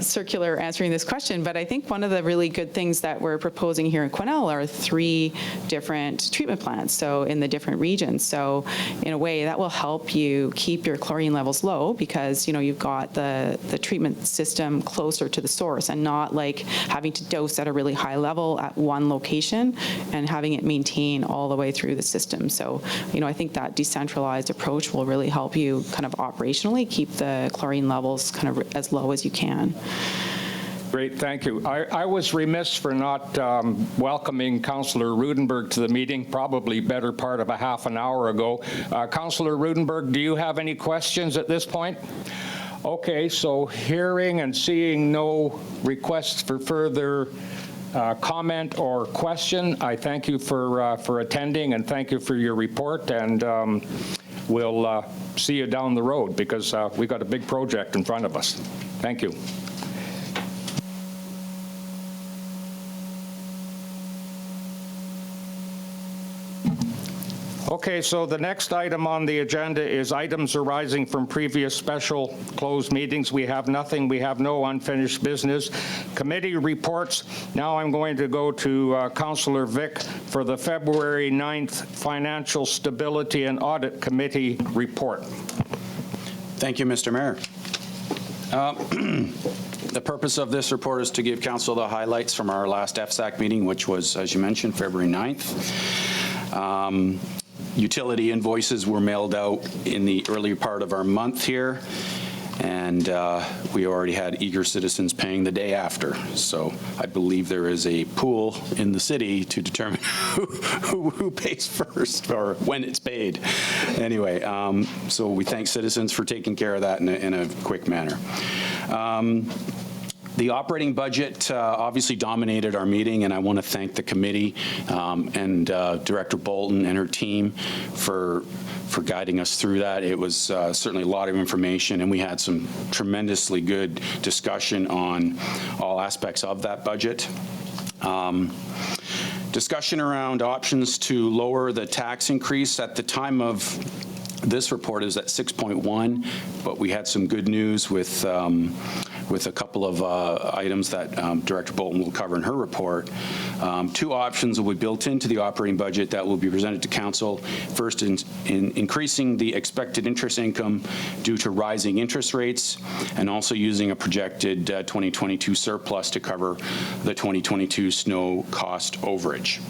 circular answering this question, but I think one of the really good things that we're proposing here in Quesnel are 3 different treatment plants, so in the different regions. So in a way, that will help you keep your chlorine levels low because, you know, you've got the treatment system closer to the source and not like having to dose at a really high level at one location and having it maintain all the way through the system. So, you know, I think that decentralized approach will really help you kind of operationally keep the chlorine levels kind of as low as you can. Great, thank you. I was remiss for not welcoming Councillor Rudenberg to the meeting, probably better part of a half an hour ago. Councillor Rudenberg, do you have any questions at this point? Okay, so hearing and seeing no requests for further comment or question, I thank you for attending and thank you for your report, and we'll see you down the road because we've got a big project in front of us. Thank you. Okay, so the next item on the agenda is items arising from previous special closed meetings. We have nothing. We have no unfinished business. Committee reports. Now I'm going to go to Councillor Vic for the February 9th Financial Stability and Audit Committee report. Thank you, Mr. Mayor. The purpose of this report is to give Council the highlights from our last FSAC meeting, which was, as you mentioned, February 9th. Utility invoices were mailed out in the early part of our month here, and we already had eager citizens paying the day after. So I believe there is a pool in the city to determine who pays first or when it's paid. Anyway, so we thank citizens for taking care of that in a quick manner. The operating budget obviously dominated our meeting, and I want to thank the committee and Director Bolton and her team for guiding us through that. It was certainly a lot of information, and we had some tremendously good discussion on all aspects of that budget. Discussion around options to lower the tax increase at the time of this report is at 6.1, but we had some good news with with a couple of items that Director Bolton will cover in her report. 2 options will be built into the operating budget that will be presented to Council. First, in increasing the expected interest income due to rising interest rates, and also using a projected 2022 surplus to cover the 2022 snow cost overage,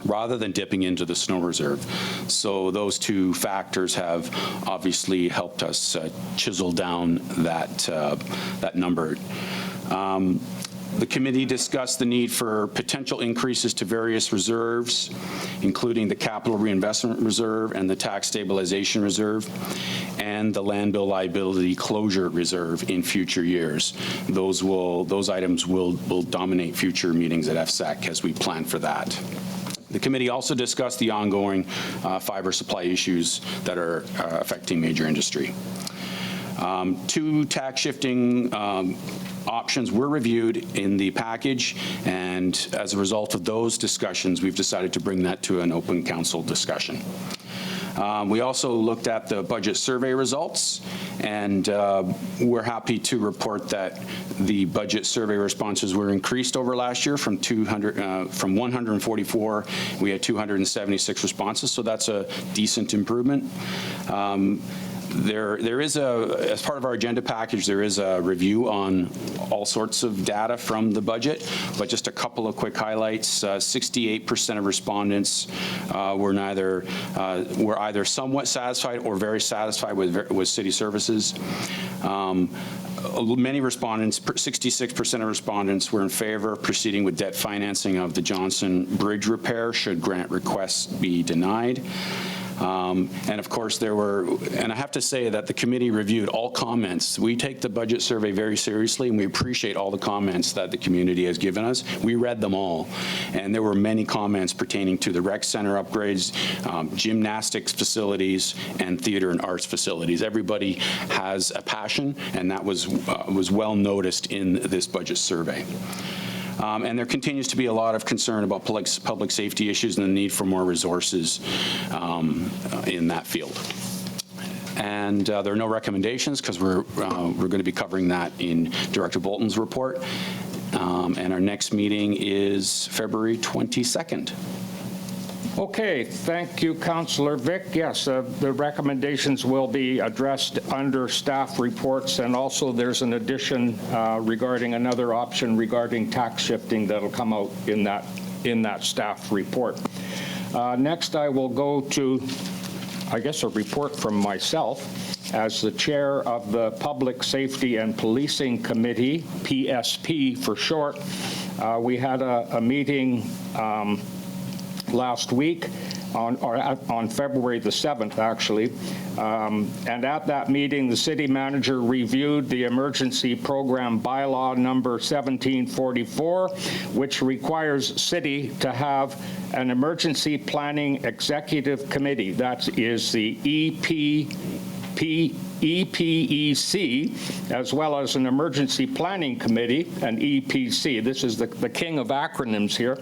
rather than dipping into the snow reserve. So those 2 factors have obviously helped us chisel down that number. The committee discussed the need for potential increases to various reserves, including the Capital Reinvestment Reserve and the Tax Stabilization Reserve, and the Landfill Liability Closure Reserve in future years. Those items will dominate future meetings at FSAC as we plan for that. The committee also discussed the ongoing fiber supply issues that are affecting major industry. 2 tax shifting options were reviewed in the package, and as a result of those discussions, we've decided to bring that to an open council discussion. We also looked at the budget survey results, and we're happy to report that the budget survey responses were increased over last year from 144, we had 276 responses, so that's a decent improvement. There is as part of our agenda package, there is a review on all sorts of data from the budget, but just a couple of quick highlights. 68% of respondents were either somewhat satisfied or very satisfied with city services. Many respondents, 66% of respondents, were in favor of proceeding with debt financing of the Johnson Bridge repair should grant requests be denied. And of course, and I have to say that the committee reviewed all comments. We take the budget survey very seriously, and we appreciate all the comments that the community has given us. We read them all, and there were many comments pertaining to the rec center upgrades, gymnastics facilities, and theater and arts facilities. Everybody has a passion, and that was well noticed in this budget survey. And there continues to be a lot of concern about public safety issues and the need for more resources in that field. And there are no recommendations because we're going to be covering that in Director Bolton's report. And our next meeting is February 22nd. Okay, thank you, Councillor Vic. Yes, the recommendations will be addressed under staff reports, and also there's an addition regarding another option regarding tax shifting that'll come out in that staff report. Next, I will go to, I guess, a report from myself as the chair of the Public Safety and Policing Committee, PSP for short. We had a meeting last week on February the 7th, actually. And at that meeting, the city manager reviewed the emergency program bylaw number 1744, which requires city to have an emergency planning executive committee. That is the EPEC, as well as an emergency planning committee, an EPC. This is the king of acronyms here.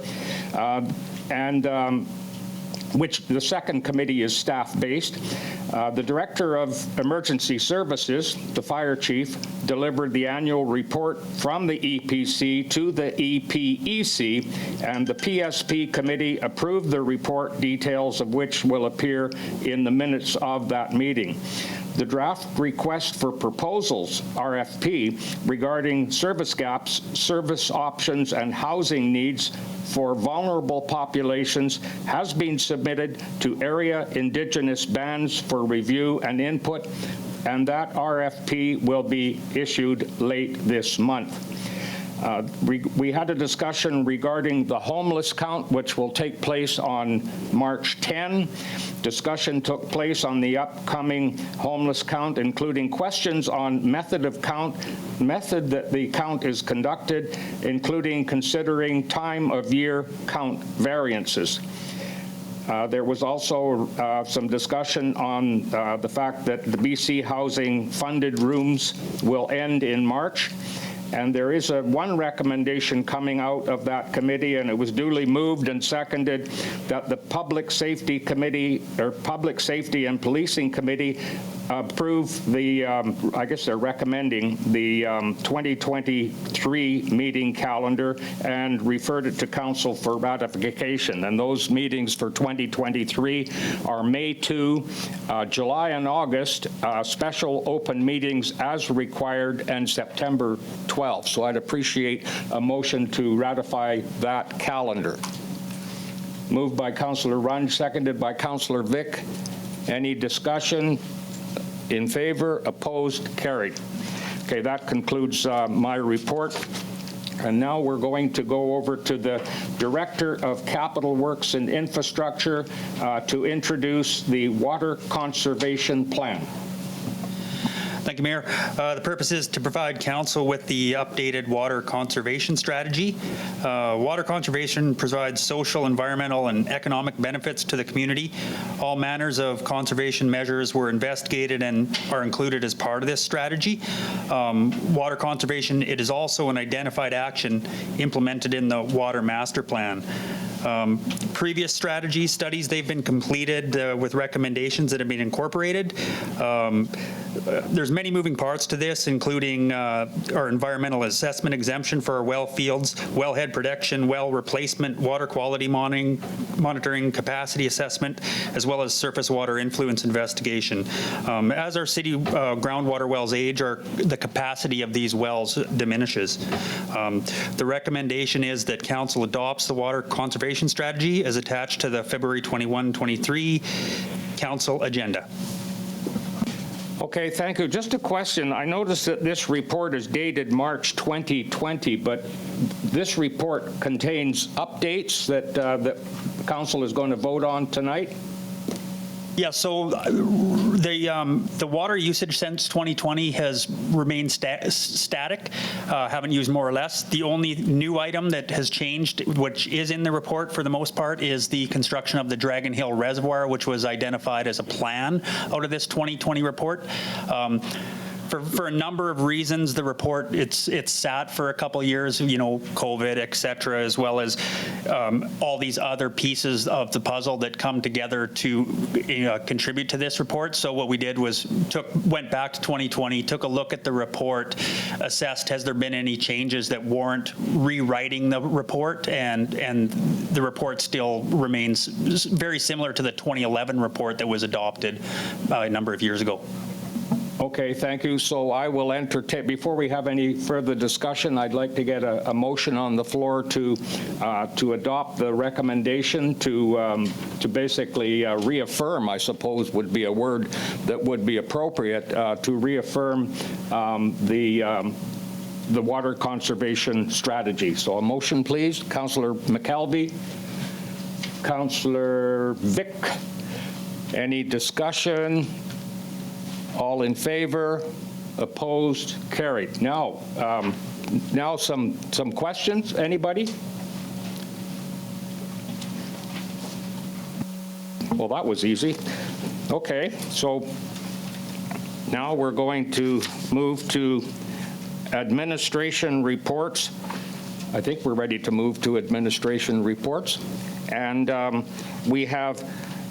Which the second committee is staff-based. The Director of Emergency Services, the Fire Chief, delivered the annual report from the EPC to the EPEC, and the PSP committee approved the report, details of which will appear in the minutes of that meeting. The draft request for proposals, RFP, regarding service gaps, service options, and housing needs for vulnerable populations has been submitted to area Indigenous bands for review and input, and that RFP will be issued late this month. We had a discussion regarding the homeless count, which will take place on March 10. Discussion took place on the upcoming homeless count, including questions on method that the count is conducted, including considering time of year count variances. There was also some discussion on the fact that the BC Housing funded rooms will end in March. And there is one recommendation coming out of that committee, and it was duly moved and seconded, that the Public Safety Committee, or Public Safety and Policing Committee, approve the, I guess they're recommending the 2023 meeting calendar and referred it to council for ratification. And those meetings for 2023 are May 2, July and August, special open meetings as required, and September 12th. So I'd appreciate a motion to ratify that calendar. Moved by Councillor Runge, seconded by Councillor Vic. Any discussion? In favor, opposed, carried. Okay, that concludes my report. And now we're going to go over to the Director of Capital Works and Infrastructure to introduce the Water Conservation Plan. Thank you, Mayor. The purpose is to provide council with the updated water conservation strategy. Water conservation provides social, environmental, and economic benefits to the community. All manners of conservation measures were investigated and are included as part of this strategy. Water conservation, it is also an identified action implemented in the Water Master Plan. Previous strategy studies, they've been completed with recommendations that have been incorporated. There's many moving parts to this, including our environmental assessment exemption for our well fields, wellhead protection, well replacement, water quality monitoring, capacity assessment, as well as surface water influence investigation. As our city groundwater wells age, the capacity of these wells diminishes. The recommendation is that council adopts the water conservation strategy as attached to the February 21-23 council agenda. Okay, thank you. Just a question. I noticed that this report is dated March 2020, but this report contains updates that the council is going to vote on tonight? Yeah, so the water usage since 2020 has remained static, haven't used more or less. The only new item that has changed, which is in the report for the most part, is the construction of the Dragon Hill Reservoir, which was identified as a plan out of this 2020 report. For a number of reasons, the report, it's sat for a couple of years, you know, COVID, et cetera, as well as all these other pieces of the puzzle that come together to contribute to this report. So what we did was went back to 2020, took a look at the report, assessed has there been any changes that warrant rewriting the report, and the report still remains very similar to the 2011 report that was adopted a number of years ago. Okay, thank you. So I will entertain, before we have any further discussion, I'd like to get a motion on the floor to adopt the recommendation to basically reaffirm, I suppose would be a word that would be appropriate, to reaffirm the water conservation strategy. So a motion, please. Councillor McKelvey, Councillor Vic. Any discussion? All in favor? Opposed? Carried. Now some questions. Anybody? Well, that was easy. Okay, so now we're going to move to administration reports. I think we're ready to move to administration reports. And we have,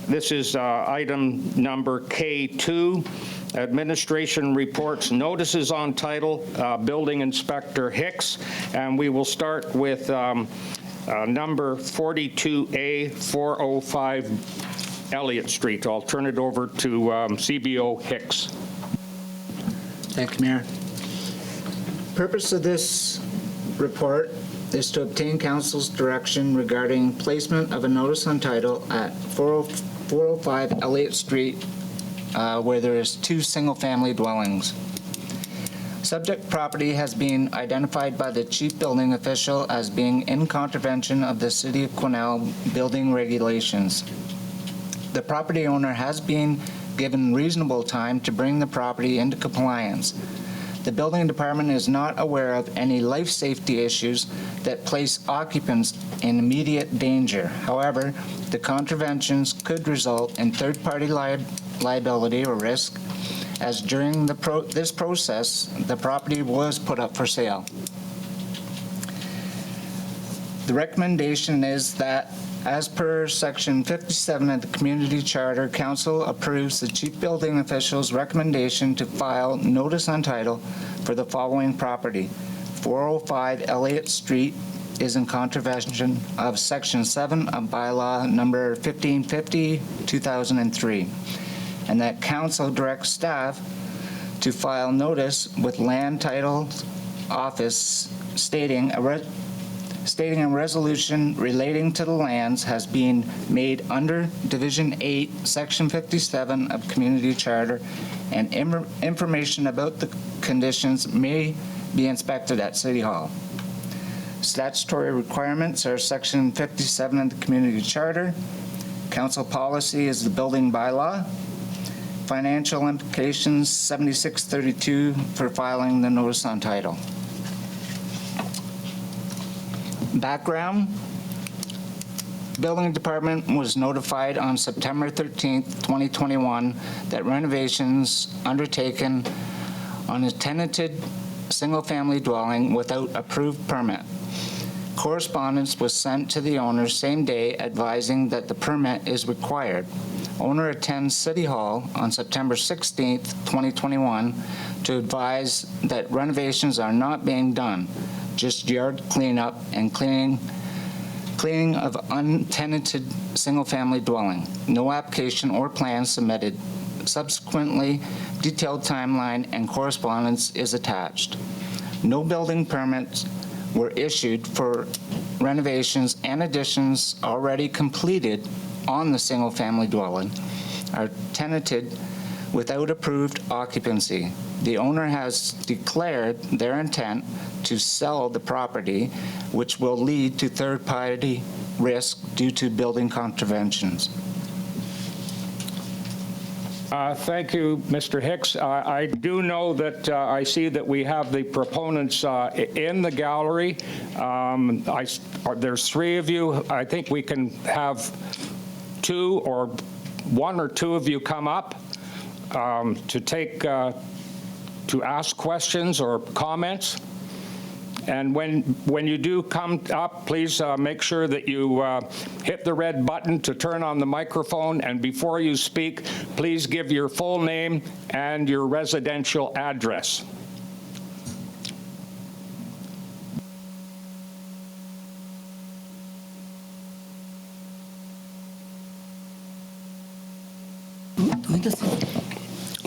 this is item number K2. Administration reports, notices on title, Building Inspector Hicks, and we will start with number 42A 405 Elliott Street. I'll turn it over to CBO Hicks. Thank you, Mayor. Purpose of this report is to obtain council's direction regarding placement of a notice on title at 405 Elliott Street, where there is 2 single-family dwellings. Subject property has been identified by the chief building official as being in contravention of the City of Quesnel building regulations. The property owner has been given reasonable time to bring the property into compliance. The building department is not aware of any life safety issues that place occupants in immediate danger. However, the contraventions could result in third-party liability or risk, as during this process, the property was put up for sale. The recommendation is that As per Section 57 of the Community Charter, Council approves the Chief Building Official's recommendation to file notice on title for the following property. 405 Elliott Street is in contravention of Section 7 of Bylaw Number 1550, 2003, and that Council directs staff to file notice with Land Title Office stating a resolution relating to the lands has been made under Division 8, Section 57 of Community Charter, and information about the conditions may be inspected at City Hall. Statutory requirements are Section 57 of the Community Charter. Council policy is the building bylaw. Financial implications, 7632 for filing the notice on title. Background, Building Department was notified on September 13th, 2021 that renovations undertaken on a tenanted single-family dwelling without approved permit. Correspondence was sent to the owner same day advising that the permit is required. Owner attends City Hall on September 16th, 2021 to advise that renovations are not being done, just yard cleanup and cleaning of untenanted single-family dwelling. No application or plan submitted. Subsequently, detailed timeline and correspondence is attached. No building permits were issued for renovations and additions already completed on the single-family dwelling are tenanted without approved occupancy. The owner has declared their intent to sell the property, which will lead to third-party risk due to building contraventions. Thank you, Mr. Hicks. I do know that I see that we have the proponents in the gallery. There's three of you. I think we can have one or two of you come up to ask questions or comments. And when you do come up, please make sure that you hit the red button to turn on the microphone. And before you speak, please give your full name and your residential address.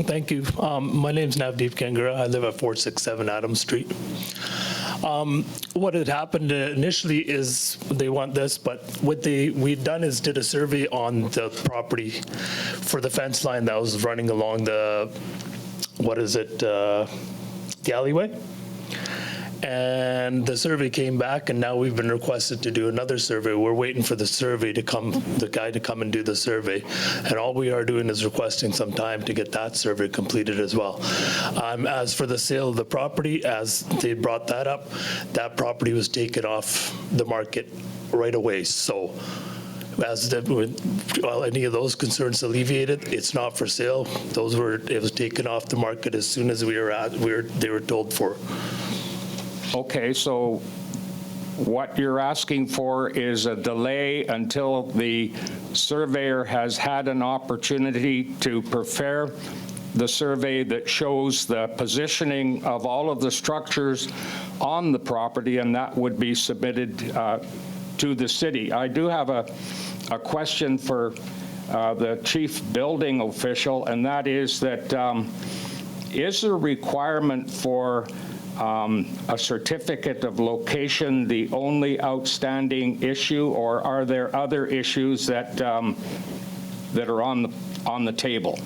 Thank you. My name's Navdeep Kangura. I live at 467 Adams Street. What had happened initially is they want this, but what we've done is did a survey on the property for the fence line that was running along the, the alleyway. And the survey came back, and now we've been requested to do another survey. We're waiting for the survey to come, the guy to come and do the survey. And all we are doing is requesting some time to get that survey completed as well. As for the sale of the property, as they brought that up, that property was taken off the market right away. So any of those concerns alleviated, it's not for sale. It was taken off the market as soon as they were told for. Okay, so what you're asking for is a delay until the surveyor has had an opportunity to prepare the survey that shows the positioning of all of the structures on the property, and that would be submitted to the city. I do have a question for the chief building official, and that is that is there a requirement for a certificate of location the only outstanding issue, or are there other issues that that are on the table?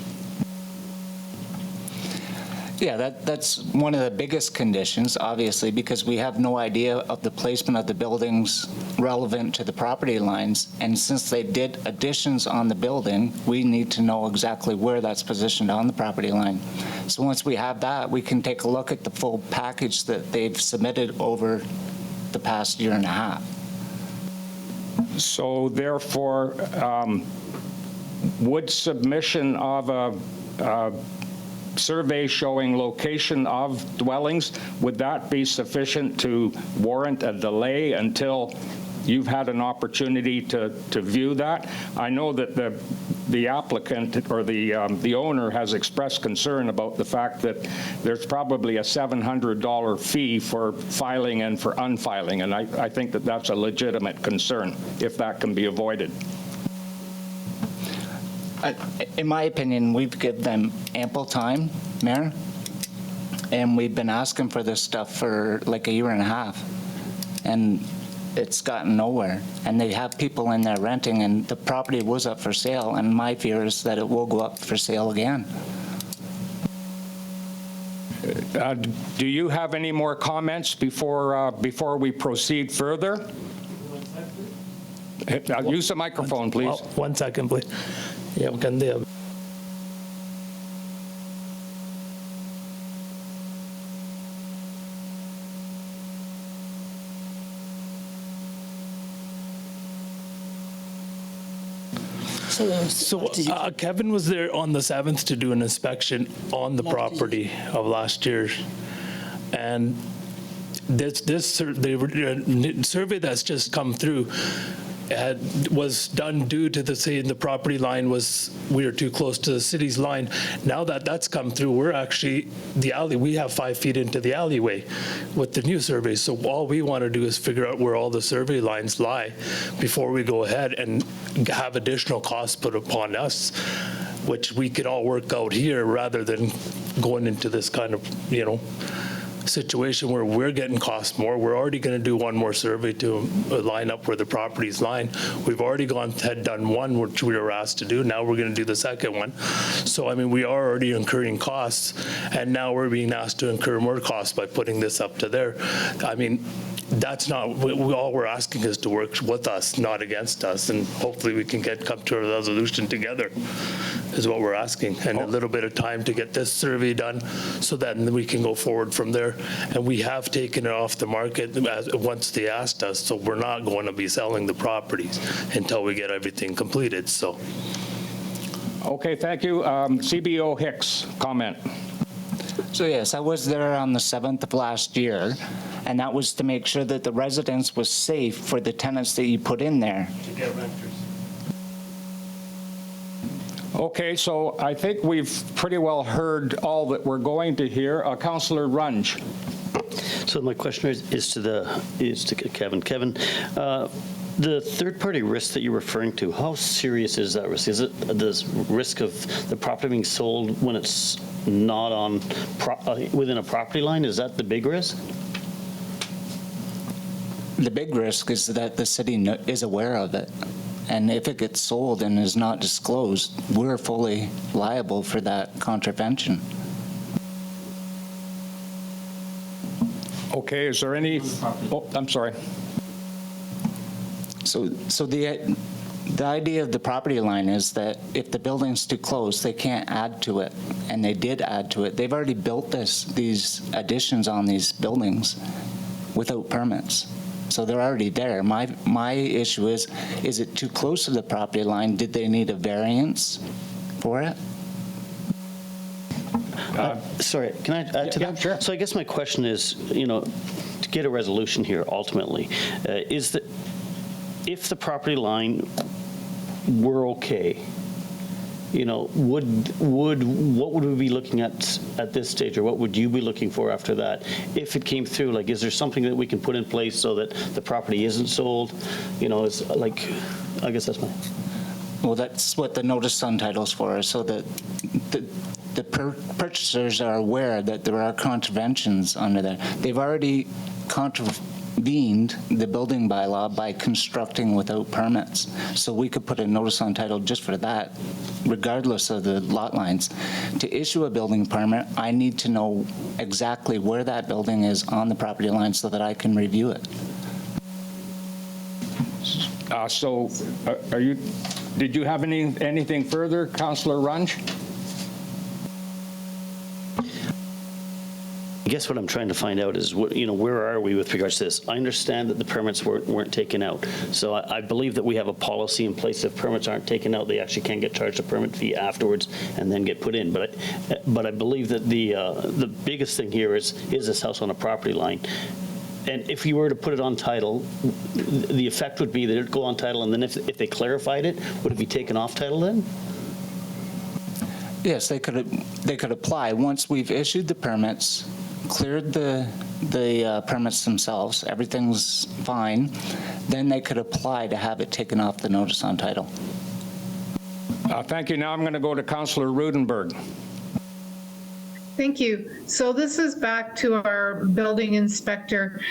Yeah, that's one of the biggest conditions, obviously, because we have no idea of the placement of the buildings relevant to the property lines. And since they did additions on the building, we need to know exactly where that's positioned on the property line. So once we have that, we can take a look at the full package that they've submitted over the past year and a half. So therefore, would submission of a survey showing location of dwellings, would that be sufficient to warrant a delay until you've had an opportunity to view that. I know that the applicant or the owner has expressed concern about the fact that there's probably a $700 fee for filing and for unfiling, and I think that that's a legitimate concern if that can be avoided. In my opinion, we've given them ample time, Mayor, and we've been asking for this stuff for like a year and a half, and it's gotten nowhere. And they have people in there renting, and the property was up for sale, and my fear is that it will go up for sale again. Do you have any more comments before we proceed further? Use the microphone, please. 1 second, please. Yeah, we can do. So Kevin was there on the 7th to do an inspection on the property of last year. And the survey that's just come through was done due to the property line we were too close to the city's line. Now that that's come through, we're actually, we have 5 feet into the alleyway with the new survey. So all we want to do is figure out where all the survey lines lie before we go ahead and have additional costs put upon us, which we could all work out here rather than going into this kind of, situation where we're getting cost more. We're already going to do one more survey to line up where the properties line. We've already done one, which we were asked to do. Now we're going to do the second one. So, I mean, we are already incurring costs, and now we're being asked to incur more costs by putting this up to there. I mean, that's not, all we're asking is to work with us, not against us, and hopefully we can come to a resolution together is what we're asking, and a little bit of time to get this survey done so that we can go forward from there. And we have taken it off the market once they asked us, so we're not going to be selling the properties until we get everything completed. So. Okay, thank you. CBO Hicks, comment. So yes, I was there on the 7th of last year, and that was to make sure that the residence was safe for the tenants that you put in there. To get renters. Okay, so I think we've pretty well heard all that we're going to hear. Councillor Runge. So my question is to Kevin. Kevin, the third-party risk that you're referring to, how serious is that risk? Is it the risk of the property being sold when it's not on within a property line? Is that the big risk? The big risk is that the city is aware of it. And if it gets sold and is not disclosed, we're fully liable for that contravention. Okay, is there any, I'm sorry. So the idea of the property line is that if the building's too close, they can't add to it. And they did add to it. They've already built these additions on these buildings without permits. So they're already there. My issue is it too close to the property line? Did they need a variance for it? Sorry, can I add to that? Yeah, sure. So I guess my question is, to get a resolution here ultimately, is that if the property line were okay, what would we be looking at this stage, or what would you be looking for after that? If it came through, like, is there something that we can put in place so that the property isn't sold? It's like, I guess that's my. Well, that's what the notice on title's for, so that the purchasers are aware that there are contraventions under there. They've already contravened the building bylaw by constructing without permits. So we could put a notice on title just for that, regardless of the lot lines. To issue a building permit, I need to know exactly where that building is on the property line so that I can review it. Did you have anything further, Councillor Runge? I guess what I'm trying to find out is, where are we with regards to this? I understand that the permits weren't taken out. So I believe that we have a policy in place. If permits aren't taken out, they actually can get charged a permit fee afterwards and then get put in. But I believe that the biggest thing here is this house on a property line? And if you were to put it on title, the effect would be that it'd go on title, and then if they clarified it, would it be taken off title then? Yes, they could apply. Once we've issued the permits, cleared the permits themselves, everything's fine, then they could apply to have it taken off the notice on title. Thank you. Now I'm going to go to Councillor Rudenberg. Thank you. So this is back to our building inspector.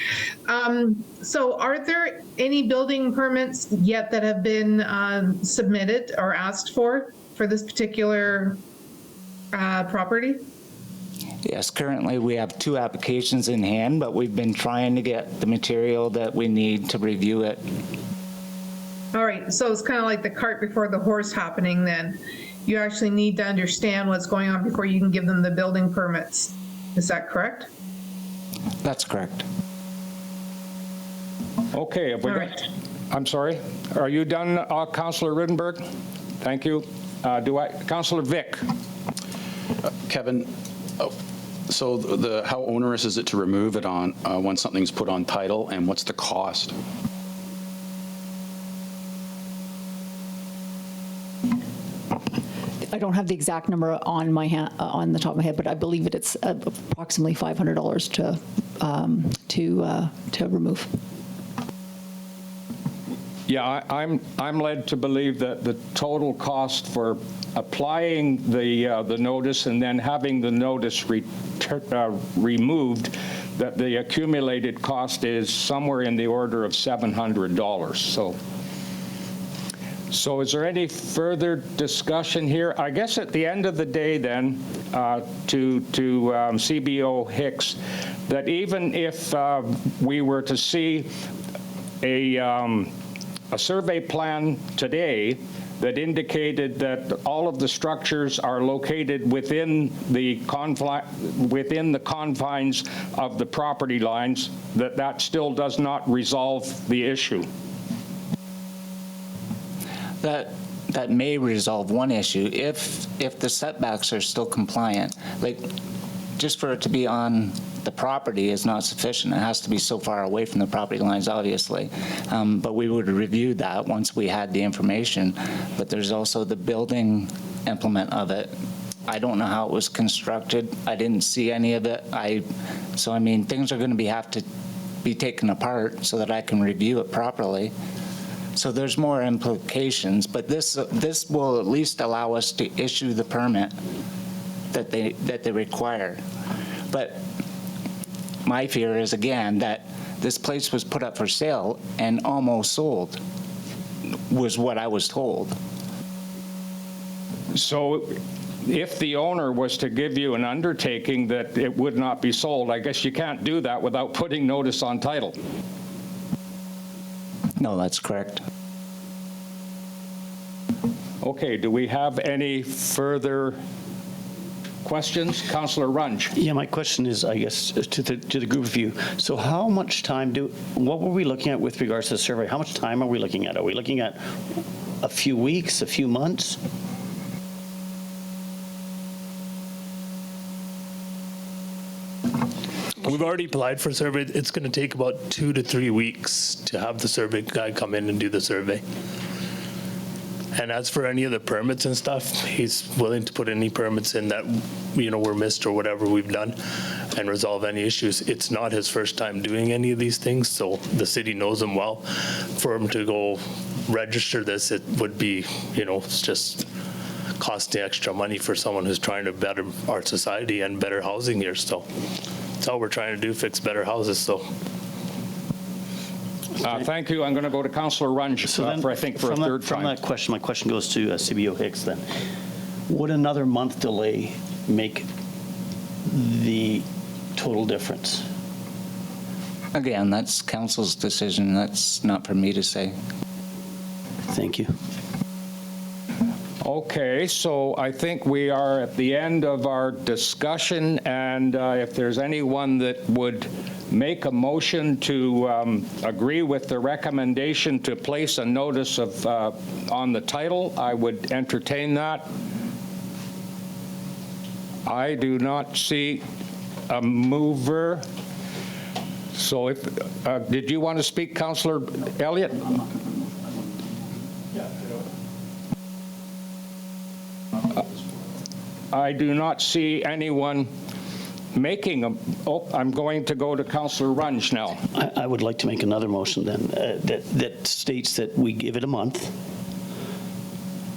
So are there any building permits yet that have been submitted or asked for this particular property? Yes, currently we have 2 applications in hand, but we've been trying to get the material that we need to review it. All right, so it's kind of like the cart before the horse happening then. You actually need to understand what's going on before you can give them the building permits. Is that correct? That's correct. Okay, have we All got, right. I'm sorry, are you done, Councillor Rudenberg? Thank you. Councillor Vic? Kevin, so how onerous is it to remove it on when something's put on title, and what's the cost? I don't have the exact number on my on the top of my head, but I believe it's approximately $500 to remove. Yeah, I'm led to believe that the total cost for applying the notice and then having the notice removed, that the accumulated cost is somewhere in the order of $700. So is there any further discussion here? I guess at the end of the day then, to CBO Hicks, that even if we were to see a survey plan today that indicated that all of the structures are located within the confines of the property lines, that still does not resolve the issue. That may resolve one issue if the setbacks are still compliant. Like, just for it to be on the property is not sufficient. It has to be so far away from the property lines, obviously. But we would review that once we had the information. But there's also the building implement of it. I don't know how it was constructed. I didn't see any of it. So I mean, things are going to have to be taken apart so that I can review it properly. So there's more implications, but this will at least allow us to issue the permit that they require. But my fear is, again, that this place was put up for sale and almost sold, was what I was told. So if the owner was to give you an undertaking that it would not be sold, I guess you can't do that without putting notice on title. No, that's correct. Okay, do we have any further questions? Councillor Runge. Yeah, my question is, I guess, to the group of you. So how much time what were we looking at with regards to the survey? How much time are we looking at? Are we looking at a few weeks, a few months? We've already applied for a survey. It's going to take about 2 to 3 weeks to have the survey guy come in and do the survey. And as for any of the permits and stuff, he's willing to put any permits in that, were missed or whatever we've done and resolve any issues. It's not his first time doing any of these things, so the city knows him well. For him to go register this, it would be, it's just costing extra money for someone who's trying to better our society and better housing here. So that's all we're trying to do, fix better houses. So. Thank you. I'm going to go to Councillor Runge for a third time. From that question, my question goes to CBO Hicks then. Would another month delay make the total difference? Again, that's council's decision. That's not for me to say. Thank you. Okay, so I think we are at the end of our discussion, and if there's anyone that would make a motion to agree with the recommendation to place a notice of on the title, I would entertain that. I do not see a mover, So if, did you want to speak, Councillor Elliott? I do not see anyone making a, oh, I'm going to go to Councillor Runge now. I would like to make another motion then that states that we give it a month.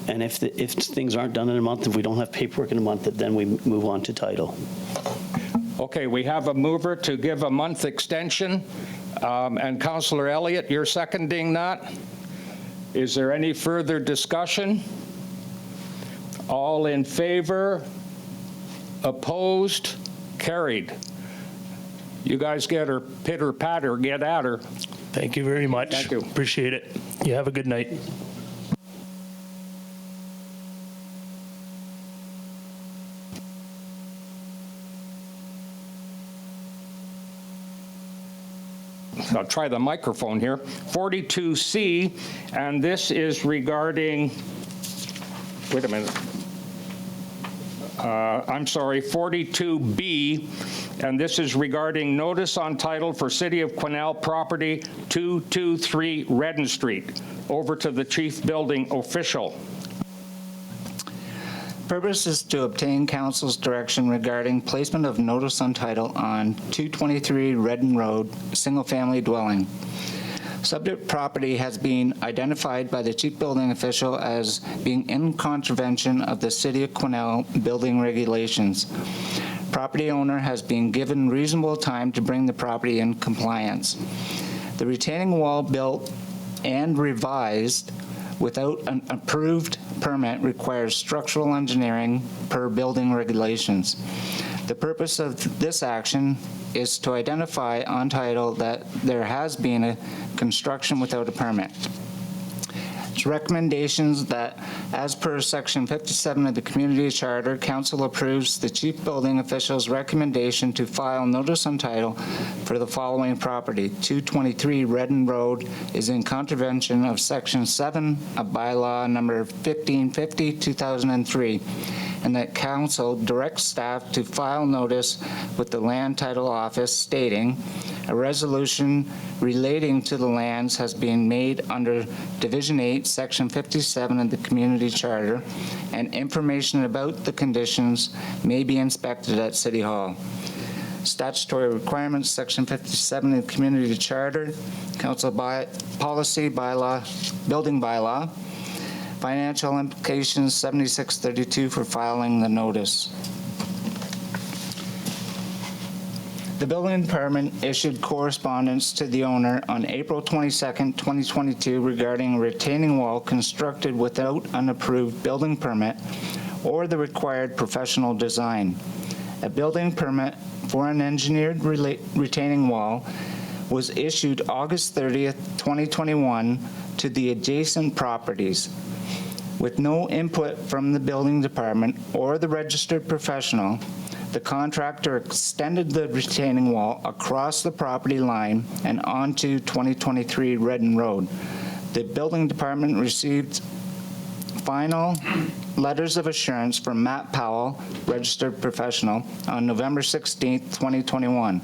And if things aren't done in a month, if we don't have paperwork in a month, that then we move on to title. Okay, we have a mover to give a month extension, and Councillor Elliott, you're seconding that. Is there any further discussion? All in favor? Opposed? Carried. You guys get her pitter patter, get at her. Thank you very much. Thank you. Appreciate it. You have a good night. I'll try the microphone here. 42C, and this is regarding, wait a minute. I'm sorry, 42B, and this is regarding notice on title for City of Quesnel property 223 Redden Street. Over to the chief building official. Purpose is to obtain council's direction regarding placement of notice on title on 223 Redden Road, single-family dwelling. Subject property has been identified by the chief building official as being in contravention of the City of Quesnel building regulations. Property owner has been given reasonable time to bring the property in compliance. The retaining wall built and revised without an approved permit requires structural engineering per building regulations. The purpose of this action is to identify on title that there has been a construction without a permit. It's recommendations that, as per Section 57 of the Community Charter, Council approves the Chief Building Official's recommendation to file notice on title for the following property. 223 Redden Road is in contravention of Section 7 of Bylaw Number 1550, 2003, and that Council directs staff to file notice with the Land Title Office stating a resolution relating to the lands has been made under Division 8, Section 57 of the Community Charter, and information about the conditions may be inspected at City Hall. Statutory requirements, Section 57 of the Community Charter, Council Policy Bylaw, Building Bylaw, financial implications, 7632 for filing the notice. The building department issued correspondence to the owner on April 22nd, 2022 regarding a retaining wall constructed without an approved building permit or the required professional design. A building permit for an engineered retaining wall was issued August 30th, 2021 to the adjacent properties. With no input from the building department or the registered professional, the contractor extended the retaining wall across the property line and onto 2023 Redden Road. The building department received final letters of assurance from Matt Paull, registered professional, on November 16, 2021.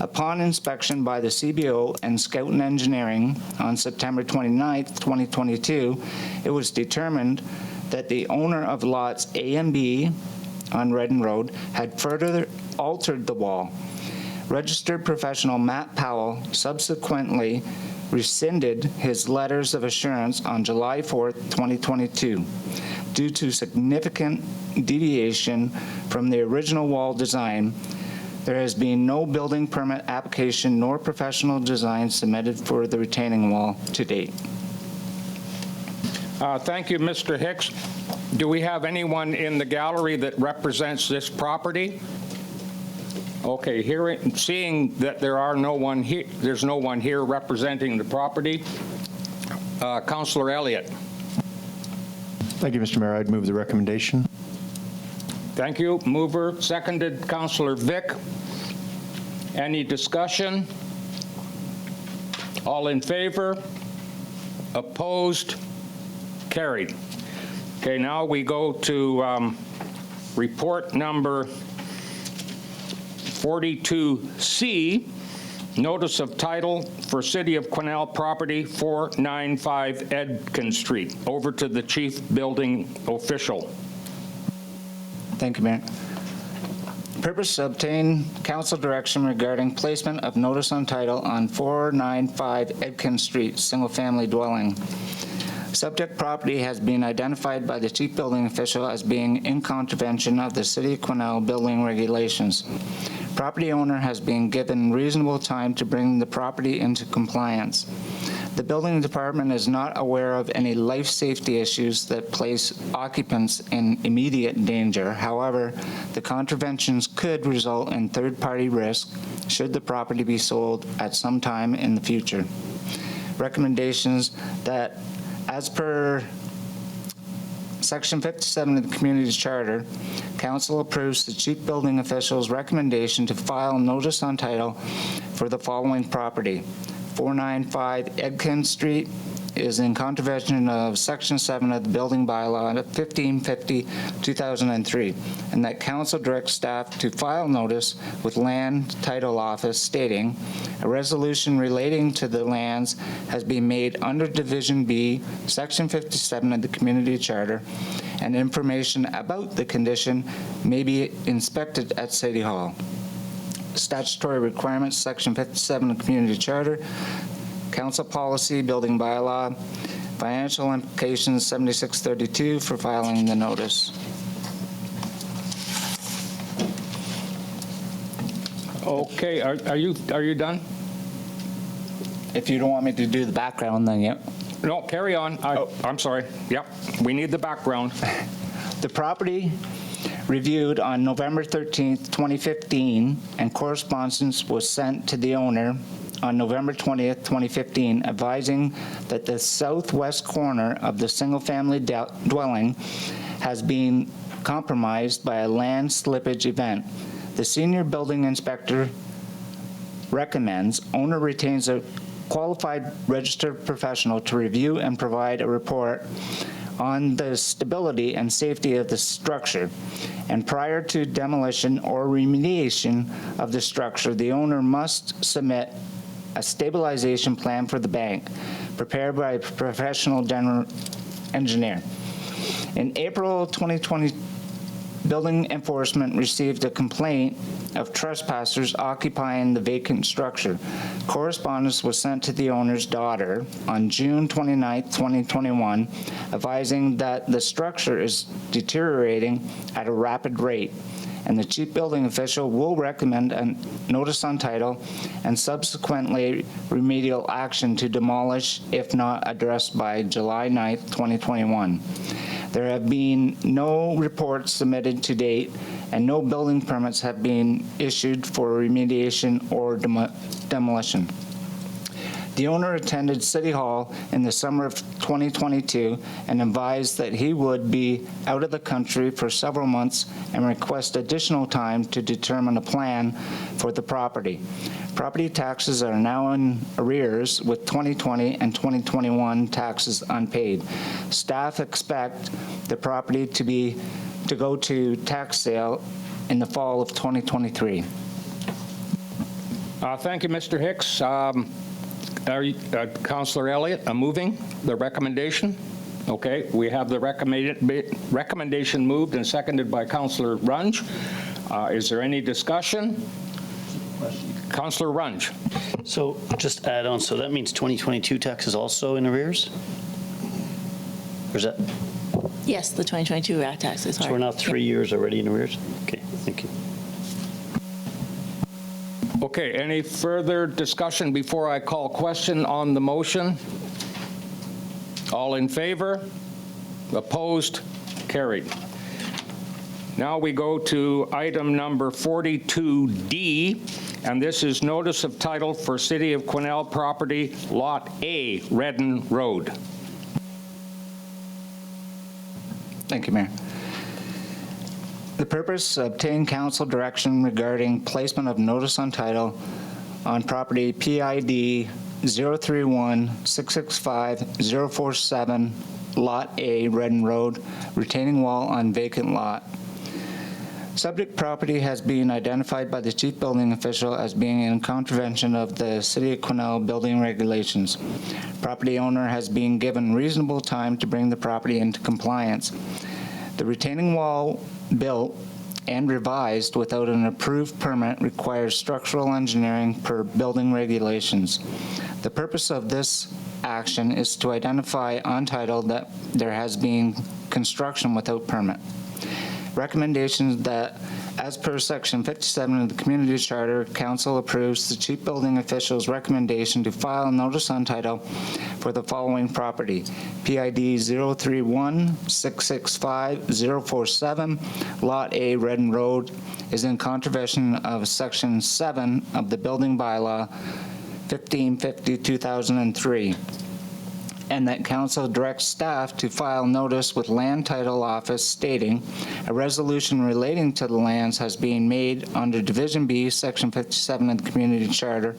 Upon inspection by the CBO and Scouten Engineering on September 29, 2022, it was determined that the owner of lots A and B on Redden Road had further altered the wall. Registered professional Matt Paull subsequently rescinded his letters of assurance on July 4, 2022, due to significant deviation from the original wall design. There has been no building permit application nor professional design submitted for the retaining wall to date. Thank you, Mr. Hicks. Do we have anyone in the gallery that represents this property? Okay, seeing that there's no one here representing the property. Councillor Elliott. Thank you, Mr. Mayor. I'd move the recommendation. Thank you. Mover, seconded, Councillor Vic. Any discussion? All in favor? Opposed? Carried. Okay, now we go to report number 42C, notice of title for City of Quesnel property 495 Edkin Street. Over to the Chief Building Official. Thank you, Mayor. Purpose to obtain council direction regarding placement of notice on title on 495 Edkin Street, single-family dwelling. Subject property has been identified by the chief building official as being in contravention of the City of Quesnel building regulations. Property owner has been given reasonable time to bring the property into compliance. The building department is not aware of any life safety issues that place occupants in immediate danger. However, the contraventions could result in third-party risk should the property be sold at some time in the future. Recommendations that, as per Section 57 of the Community Charter, Council approves the Chief Building Official's recommendation to file notice on title for the following property. 495 Edkin Street is in contravention of Section 7 of the Building Bylaw 1550-2003, and that Council directs staff to file notice with Land Title Office stating a resolution relating to the lands has been made under Division B, Section 57 of the Community Charter, and information about the condition may be inspected at City Hall. Statutory requirements, Section 57 of the Community Charter, Council Policy, Building Bylaw, financial implications, 7632 for filing the notice. Okay, are you done? If you don't want me to do the background, then yeah. No, carry on. I'm sorry. Yep, we need the background. The property reviewed on November 13th, 2015, and correspondence was sent to the owner on November 20th, 2015, advising that the southwest corner of the single-family dwelling has been compromised by a land slippage event. The senior building inspector recommends owner retains a qualified registered professional to review and provide a report on the stability and safety of the structure. And prior to demolition or remediation of the structure, the owner must submit a stabilization plan for the bank, prepared by a professional general engineer. In April 2020, building enforcement received a complaint of trespassers occupying the vacant structure. Correspondence was sent to the owner's daughter on June 29, 2021, advising that the structure is deteriorating at a rapid rate, and the chief building official will recommend a notice on title and subsequently remedial action to demolish if not addressed by July 9, 2021. There have been no reports submitted to date, and no building permits have been issued for remediation or demolition. The owner attended City Hall in the summer of 2022 and advised that he would be out of the country for several months and request additional time to determine a plan for the property. Property taxes are now in arrears with 2020 and 2021 taxes unpaid. Staff expect the property to go to tax sale in the fall of 2023. Thank you, Mr. Hicks. Councillor Elliott, moving the recommendation? Okay, we have the recommendation moved and seconded by Councillor Runge. Is there any discussion? Councillor Runge. So just add on, so that means 2022 tax is also in arrears? Or is that? Yes, the 2022 taxes are. So we're now 3 years already in arrears? Okay, thank you. Okay, any further discussion before I call question on the motion? All in favor? Opposed? Carried. Now we go to item number 42D, and this is notice of title for City of Quesnel property, Lot A, Redden Road. Thank you, Mayor. The purpose, obtain council direction regarding placement of notice on title on property PID 031-665-047, Lot A, Redden Road, retaining wall on vacant lot. Subject property has been identified by the chief building official as being in contravention of the City of Quesnel building regulations. Property owner has been given reasonable time to bring the property into compliance. The retaining wall built and revised without an approved permit requires structural engineering per building regulations. The purpose of this action is to identify on title that there has been construction without permit. Recommendations that, as per Section 57 of the Community Charter, Council approves the chief building official's recommendation to file a notice on title for the following property: PID 031-665-047, Lot A, Redden Road, is in contravention of Section 7 of the Building Bylaw 1550-2003. And that council directs staff to file notice with Land Title Office stating a resolution relating to the lands has been made under Division B, Section 57 of the Community Charter,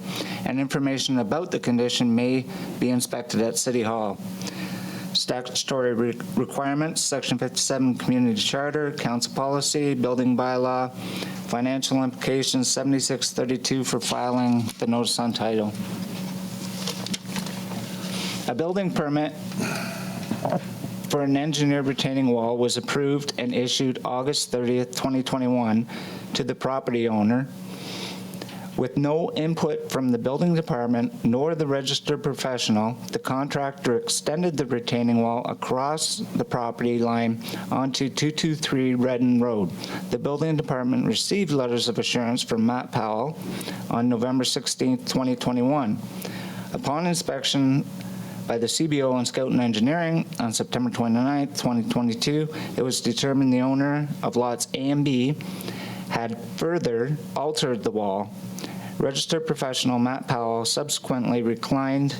and information about the condition may be inspected at City Hall. Statutory requirements, Section 57 Community Charter, Council Policy, Building Bylaw, financial implications, 7632 for filing the notice on title. A building permit for an engineered retaining wall was approved and issued August 30th, 2021 to the property owner with no input from the building department nor the registered professional. The contractor extended the retaining wall across the property line onto 223 Redden Road. The building department received letters of assurance from Matt Powell on November 16th, 2021. Upon inspection by the CBO and Scout and Engineering on September 29, 2022, it was determined the owner of lots A and B had further altered the wall. Registered professional Matt Powell subsequently rescinded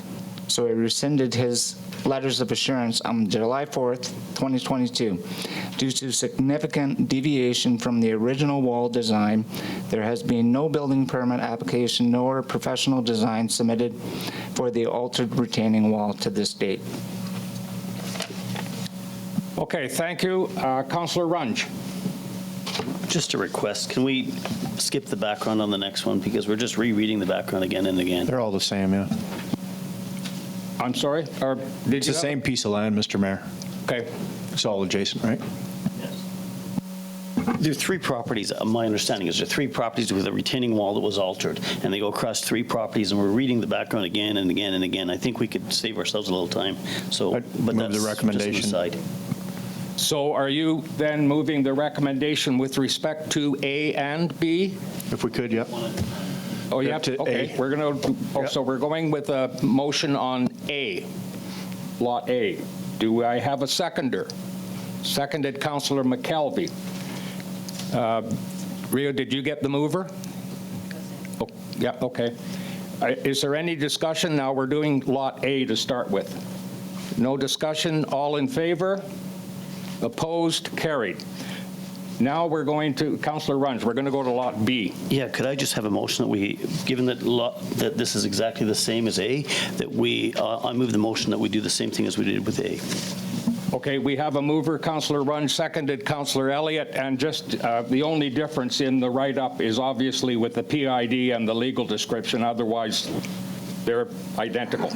his letters of assurance on July 4th, 2022. Due to significant deviation from the original wall design, there has been no building permit application nor professional design submitted for the altered retaining wall to this date. Okay, thank you. Councillor Runge. Just a request, can we skip the background on the next one, because we're just rereading the background again and again. They're all the same, yeah. I'm sorry? Or did It's you the same piece of land, Mr. Mayor. Okay. It's all adjacent, right? There are three properties, my understanding is there are three properties with a retaining wall that was altered, and they go across three properties, and we're reading the background again and again and again. I think we could save ourselves a little time, so, but move that's the recommendation. just an aside. So are you then moving the recommendation with respect to A and B? If we could, yep. Oh, yeah, To okay. A. We're going to, so we're going with a motion on A, Lot A. Do I have a seconder? Seconded, Councillor McKelvey. Rio, did you get the mover? Oh, yeah, okay. Is there any discussion? Now we're doing Lot A to start with. No discussion, all in favor? Opposed, carried. Now we're going to, Councillor Runge, we're going to go to Lot B. Yeah, could I just have a motion that we, given that that this is exactly the same as A, that we, I move the motion that we do the same thing as we did with A. Okay, we have a mover, Councillor Runge, seconded Councillor Elliott, and just the only difference in the write-up is obviously with the PID and the legal description. Otherwise, they're identical.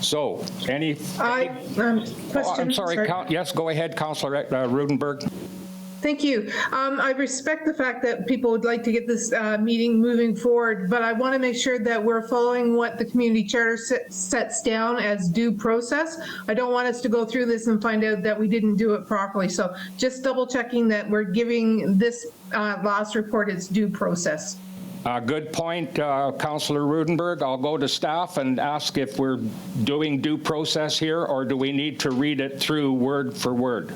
So, any Question. I'm sorry. Yes, go ahead, Councillor Rudenberg. Thank you. I respect the fact that people would like to get this meeting moving forward, but I want to make sure that we're following what the community charter sets down as due process. I don't want us to go through this and find out that we didn't do it properly. So just double checking that we're giving this last report its due process. Good point, Councillor Rudenberg. I'll go to staff and ask if we're doing due process here, or do we need to read it through word for word?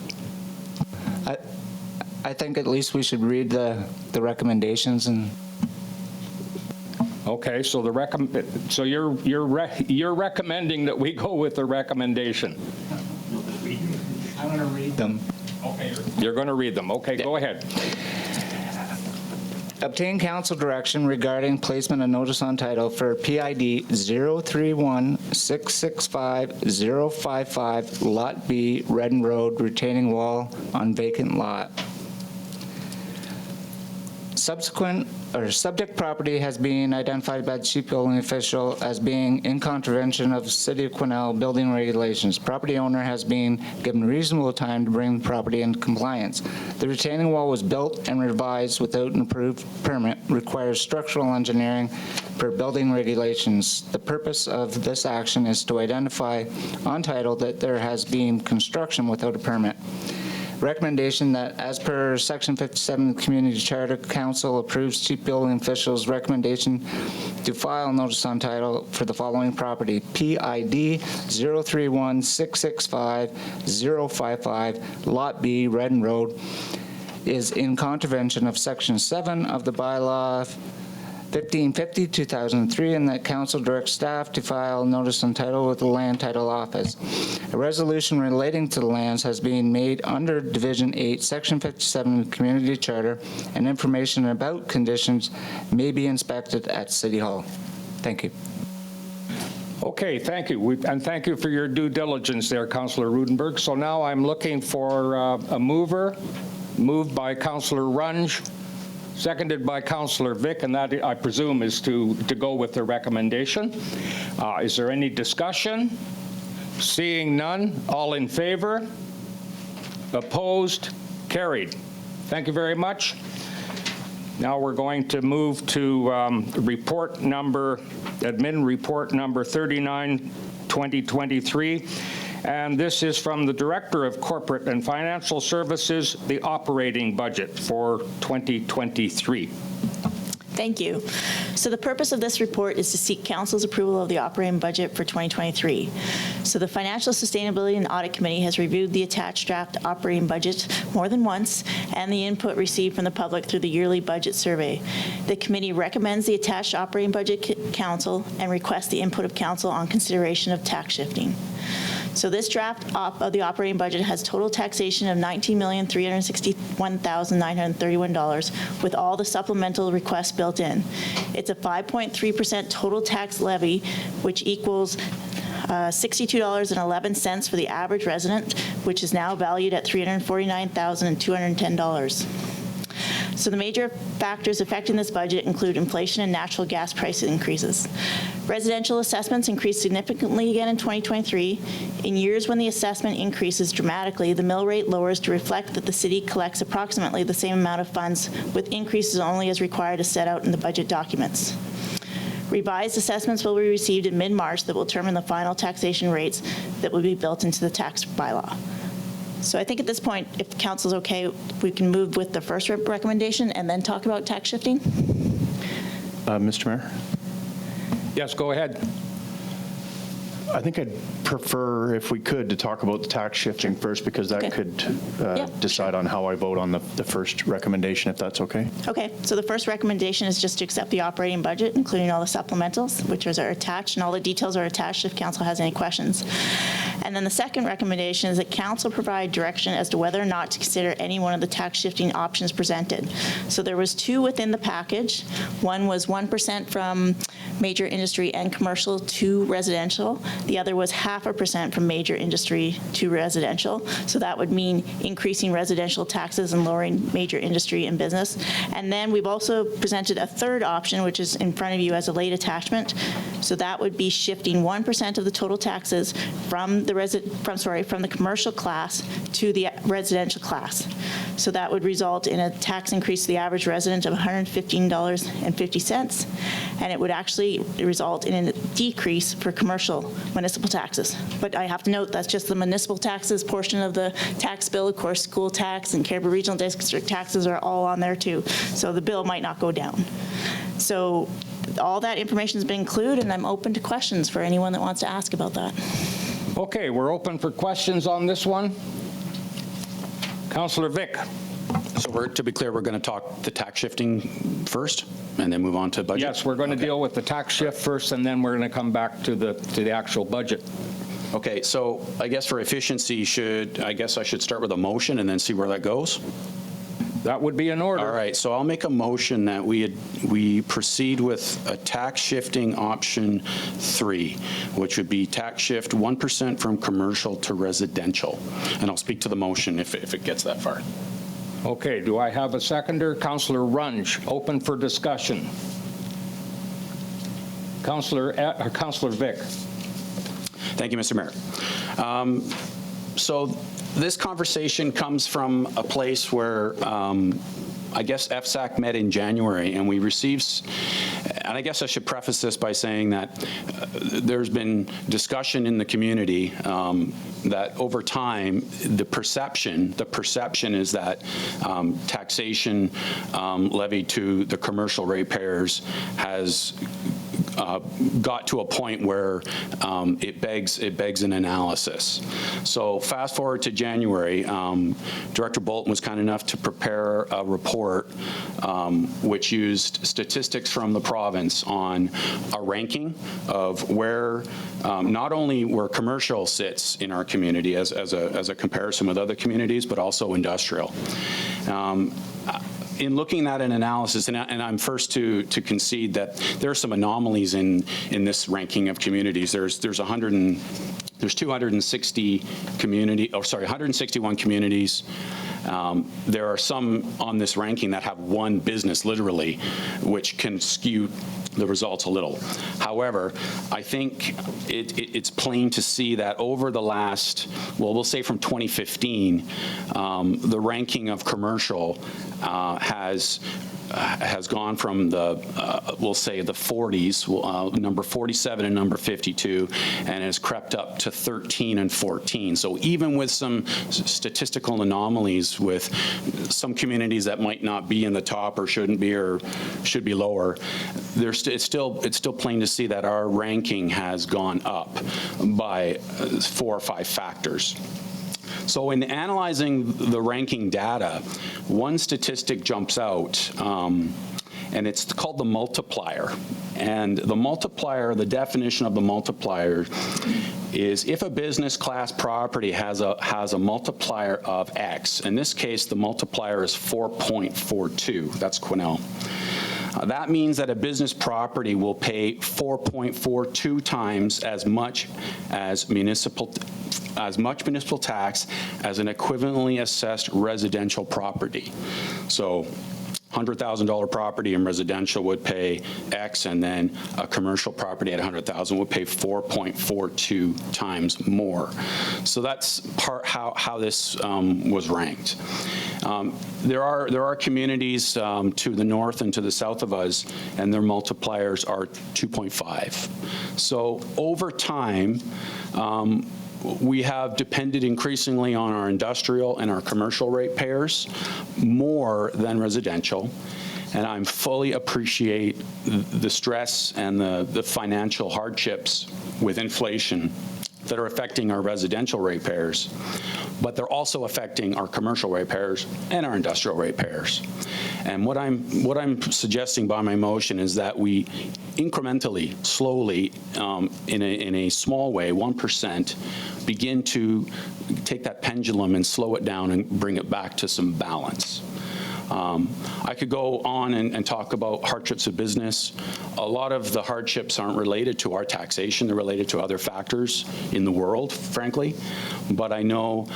I think at least we should read the recommendations and. Okay, so so you're recommending that we go with the recommendation. I'm going to read them. Okay, you're going to read them. Okay, yeah. Go ahead. Obtain council direction regarding placement of notice on title for PID 031-665-055 Lot B, Redden Road, retaining wall on vacant lot. Subject property has been identified by the chief building official as being in contravention of City of Quesnel building regulations. Property owner has been given reasonable time to bring the property into compliance. The retaining wall was built and revised without an approved permit, requires structural engineering per building regulations. The purpose of this action is to identify on title that there has been construction without a permit. Recommendation that, as per Section 57 of the Community Charter, Council approves chief building official's recommendation to file notice on title for the following property: PID 031665055, Lot B, Redden Road, is in contravention of Section 7 of the bylaw 1550/2003, and that council directs staff to file notice on title with the Land Title Office. A resolution relating to the lands has been made under Division 8, Section 57 of the Community Charter, and information about conditions may be inspected at City Hall. Thank you. Okay, thank you. And thank you for your due diligence there, Councillor Rudenberg. So now I'm looking for a mover. Moved by Councillor Runge, seconded by Councillor Vick, and that, I presume, is to go with the recommendation. Is there any discussion? Seeing none, all in favor? Opposed? Carried. Thank you very much. Now we're going to move to admin report number 39, 2023. And this is from the Director of Corporate and Financial Services, the operating budget for 2023. Thank you. So the purpose of this report is to seek Council's approval of the operating budget for 2023. So the Financial Sustainability and Audit Committee has reviewed the attached draft operating budget more than once and the input received from the public through the yearly budget survey. The committee recommends the attached operating budget Council and requests the input of Council on consideration of tax shifting. So this draft of the operating budget has total taxation of $19,361,931 with all the supplemental requests built in. It's a 5.3% total tax levy, which equals $62.11 for the average resident, which is now valued at $349,210. So the major factors affecting this budget include inflation and natural gas price increases. Residential assessments increased significantly again in 2023. In years when the assessment increases dramatically, the mill rate lowers to reflect that the city collects approximately the same amount of funds, with increases only as required as set out in the budget documents. Revised assessments will be received in mid-March that will determine the final taxation rates that will be built into the tax bylaw. So I think at this point, if Council's okay, we can move with the first recommendation and then talk about tax shifting. Mr. Mayor? Yes, go ahead. I think I'd prefer, if we could, to talk about the tax shifting first, because that could decide on how I vote on the first recommendation, if that's okay. Okay, so the first recommendation is just to accept the operating budget, including all the supplementals, which are attached, and all the details are attached if Council has any questions. And then the second recommendation is that Council provide direction as to whether or not to consider any one of the tax shifting options presented. So there was two within the package. One was 1% from major industry and commercial to residential. The other was 0.5% from major industry to residential. So that would mean increasing residential taxes and lowering major industry and business. And then we've also presented a third option, which is in front of you as a late attachment. So that would be shifting 1% of the total taxes from the commercial class to the residential class. So that would result in a tax increase to the average resident of $115.50, and it would actually result in a decrease for commercial municipal taxes. But I have to note that's just the municipal taxes portion of the tax bill. Of course, school tax and Canberra Regional District taxes are all on there too. So the bill might not go down. So all that information has been included, and I'm open to questions for anyone that wants to ask about that. Okay, we're open for questions on this one. Councillor Vick. So to be clear, we're going to talk the tax shifting first and then move on to budget? Yes, we're going to deal with the tax shift first, and then we're going to come back to the actual budget. Okay, so I guess for efficiency, I should start with a motion and then see where that goes? That would be in order. All right, so I'll make a motion that we proceed with a tax shifting option 3, which would be tax shift 1% from commercial to residential. And I'll speak to the motion if it gets that far. Okay, do I have a seconder? Councillor Runge, open for discussion. Councillor Vic. Thank you, Mr. Mayor. So this conversation comes from a place where I guess FSAC met in January, and we received, and I guess I should preface this by saying that there's been discussion in the community that over time, the perception is that taxation levied to the commercial ratepayers has got to a point where it begs an analysis. So fast forward to January, Director Bolton was kind enough to prepare a report which used statistics from the province on a ranking of where not only where commercial sits in our community as a comparison with other communities, but also industrial. In looking at an analysis, and I'm first to concede that there are some anomalies in this ranking of communities. There's 260 161 communities. There are some on this ranking that have one business, literally, which can skew the results a little. However, I think it's plain to see that over the last, well, we'll say from 2015, the ranking of commercial has gone from the, we'll say the 40s, number 47 and number 52, and has crept up to 13 and 14. So even with some statistical anomalies with some communities that might not be in the top or shouldn't be or should be lower, it's still plain to see that our ranking has gone up by 4 or 5 factors. So in analyzing the ranking data, one statistic jumps out, and it's called the multiplier. And the multiplier, the definition of the multiplier is if a business class property has a multiplier of X. In this case, the multiplier is 4.42. That's Quesnel. That means that a business property will pay 4.42 times as much municipal tax as an equivalently assessed residential property. So $100,000 property in residential would pay X, and then a commercial property at $100,000 would pay 4.42 times more. So that's how this was ranked. There are communities to the north and to the south of us, and their multipliers are 2.5. So over time, we have depended increasingly on our industrial and our commercial ratepayers more than residential. And I fully appreciate the stress and the financial hardships with inflation that are affecting our residential ratepayers, but they're also affecting our commercial ratepayers and our industrial ratepayers. And what I'm suggesting by my motion is that we incrementally, slowly, in a small way, 1%, begin to take that pendulum and slow it down and bring it back to some balance. I could go on and talk about hardships of business. A lot of the hardships aren't related to our taxation. They're related to other factors in the world, frankly. But I know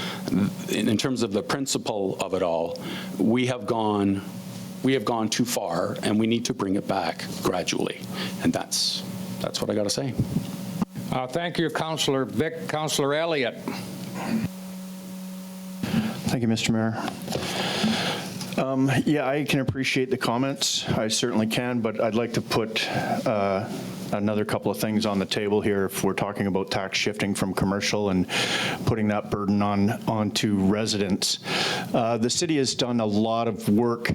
in terms of the principle of it all, we have gone too far, and we need to bring it back gradually. And that's what I got to say. Thank you, Councillor Vic. Councillor Elliott. Thank you, Mr. Mayor. Yeah, I can appreciate the comments. I certainly can, but I'd like to put another couple of things on the table here if we're talking about tax shifting from commercial and putting that burden onto residents. The city has done a lot of work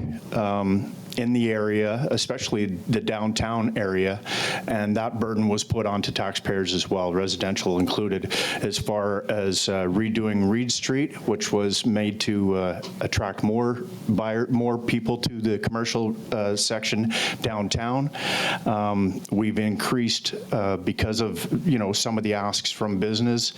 in the area, especially the downtown area, and that burden was put onto taxpayers as well, residential included, as far as redoing Reed Street, which was made to attract more people to the commercial section downtown. We've increased, because of some of the asks from business,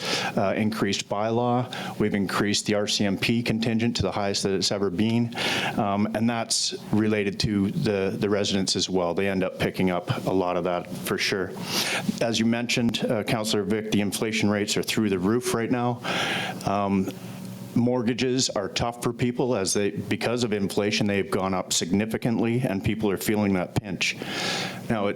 increased bylaw. We've increased the RCMP contingent to the highest that it's ever been, and that's related to the residents as well. They end up picking up a lot of that for sure. As you mentioned, Councillor Vic, the inflation rates are through the roof right now. mortgages are tough for people because of inflation, they've gone up significantly, and people are feeling that pinch. Now,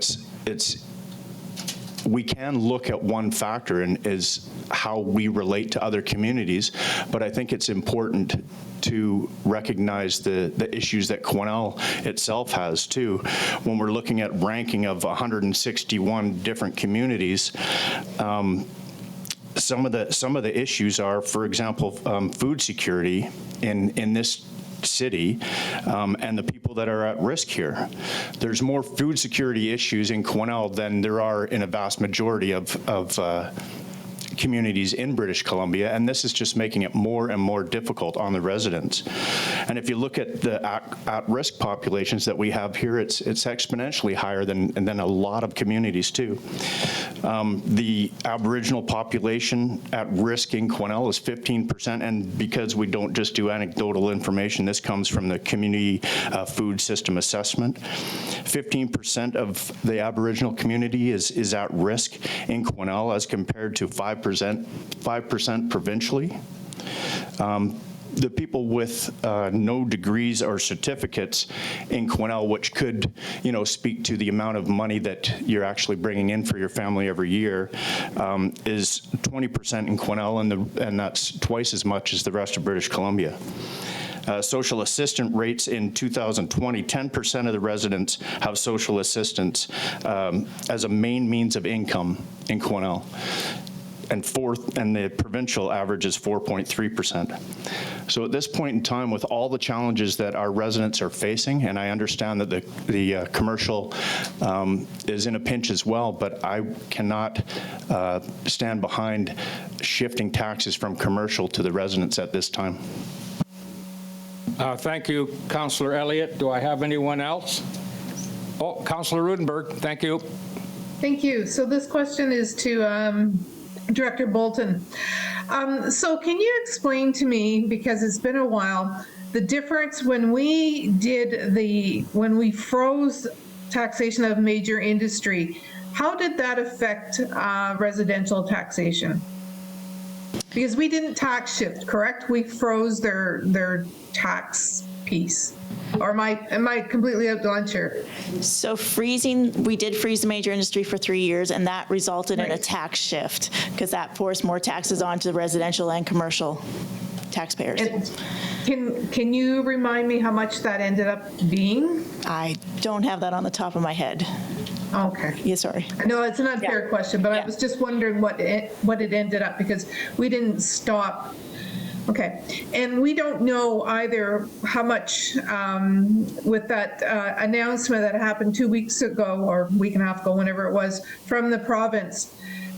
we can look at one factor, and is how we relate to other communities, but I think it's important to recognize the issues that Quesnel itself has too. When we're looking at ranking of 161 different communities, some of the issues are, for example, food security in this city, and the people that are at risk here. There's more food security issues in Quesnel than there are in a vast majority of communities in British Columbia, and this is just making it more and more difficult on the residents. And if you look at the at-risk populations that we have here, it's exponentially higher than a lot of communities too. The Aboriginal population at risk in Quesnel is 15%, and because we don't just do anecdotal information, this comes from the Community Food System Assessment. 15% of the Aboriginal community is at risk in Quesnel, as compared to 5% provincially. The people with no degrees or certificates in Quesnel, which could, speak to the amount of money that you're actually bringing in for your family every year, is 20% in Quesnel, and that's twice as much as the rest of British Columbia. Social assistant rates in 2020, 10% of the residents have social assistance as a main means of income in Quesnel. And the provincial average is 4.3%. So at this point in time, with all the challenges that our residents are facing, and I understand that the commercial is in a pinch as well, but I cannot stand behind shifting taxes from commercial to the residents at this time. Thank you, Councillor Elliott. Do I have anyone else? Oh, Councillor Rudenberg, thank you. Thank you. So this question is to Director Bolton. So can you explain to me, because it's been a while, the difference when we froze taxation of major industry, how did that affect residential taxation? Because we didn't tax shift, correct? We froze their tax piece. Or am I completely out to lunch here? So we did freeze the major industry for 3 years, and that resulted in a tax shift, because that forced more taxes onto the residential and commercial taxpayers. And can you remind me how much that ended up being? I don't have that on the top of my head. Okay. Yeah, sorry. I know it's an unfair question, but I was just wondering what it ended up, because we didn't stop. Okay. And we don't know either how much with that announcement that happened 2 weeks ago, or a week and a half ago, whenever it was, from the province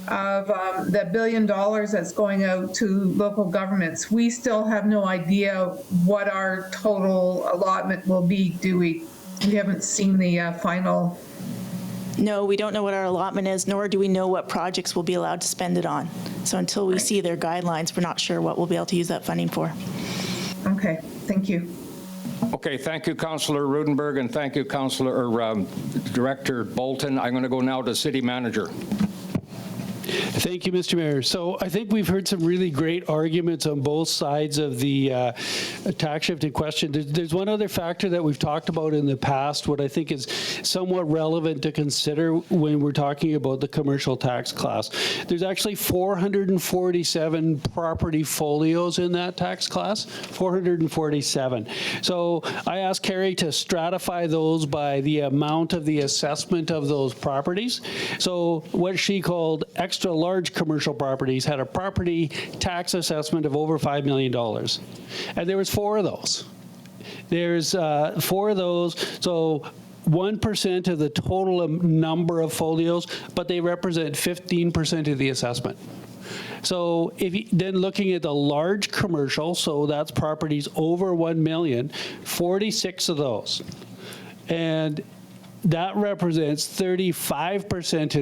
of the $1 billion that's going out to local governments. We still have no idea what our total allotment will be, do we? We haven't seen the final. No, we don't know what our allotment is, nor do we know what projects we'll be allowed to spend it on. So until we see their guidelines, we're not sure what we'll be able to use that funding for. Okay, thank you. Okay, thank you, Councillor Rudenberg, and thank you, Director Bolton. I'm going to go now to City Manager. Thank you, Mr. Mayor. So I think we've heard some really great arguments on both sides of the tax shifting question. There's one other factor that we've talked about in the past, what I think is somewhat relevant to consider when we're talking about the commercial tax class. There's actually 447 property folios in that tax class, 447. So I asked Carrie to stratify those by the amount of the assessment of those properties. So what she called extra large commercial properties had a property tax assessment of over $5 million. And there was 4 of those. There's 4 of those, so 1% of the total number of folios, but they represent 15% of the assessment. So then looking at the large commercial, so that's properties over 1 million, 46 of those. And that represents 35%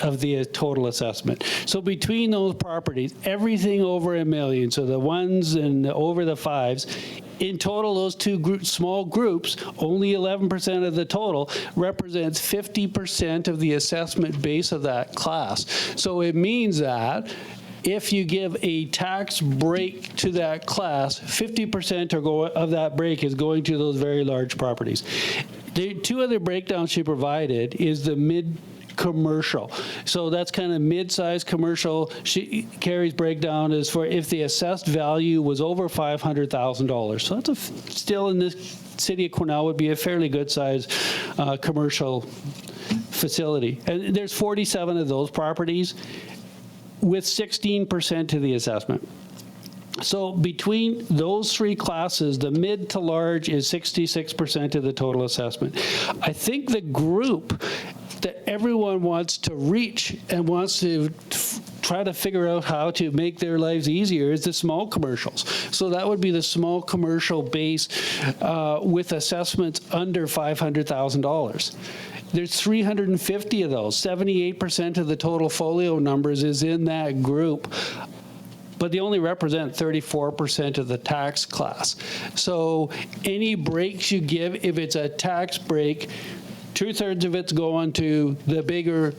of the total assessment. So between those properties, everything over 1 million, so the 1s and over the 5s, in total, those two small groups, only 11% of the total, represents 50% of the assessment base of that class. So it means that if you give a tax break to that class, 50% of that break is going to those very large properties. The two other breakdowns she provided is the mid-commercial. So that's kind of mid-sized commercial. Carrie's breakdown is for if the assessed value was over $500,000. So that's still in this city of Quesnel would be a fairly good size commercial facility. And there's 47 of those properties with 16% to the assessment. So between those three classes, the mid to large is 66% of the total assessment. I think the group that everyone wants to reach and wants to try to figure out how to make their lives easier is the small commercials. So that would be the small commercial base with assessments under $500,000. There's 350 of those. 78% of the total folio numbers is in that group, but they only represent 34% of the tax class. So any breaks you give, if it's a tax break, 2/3 of it's going to the bigger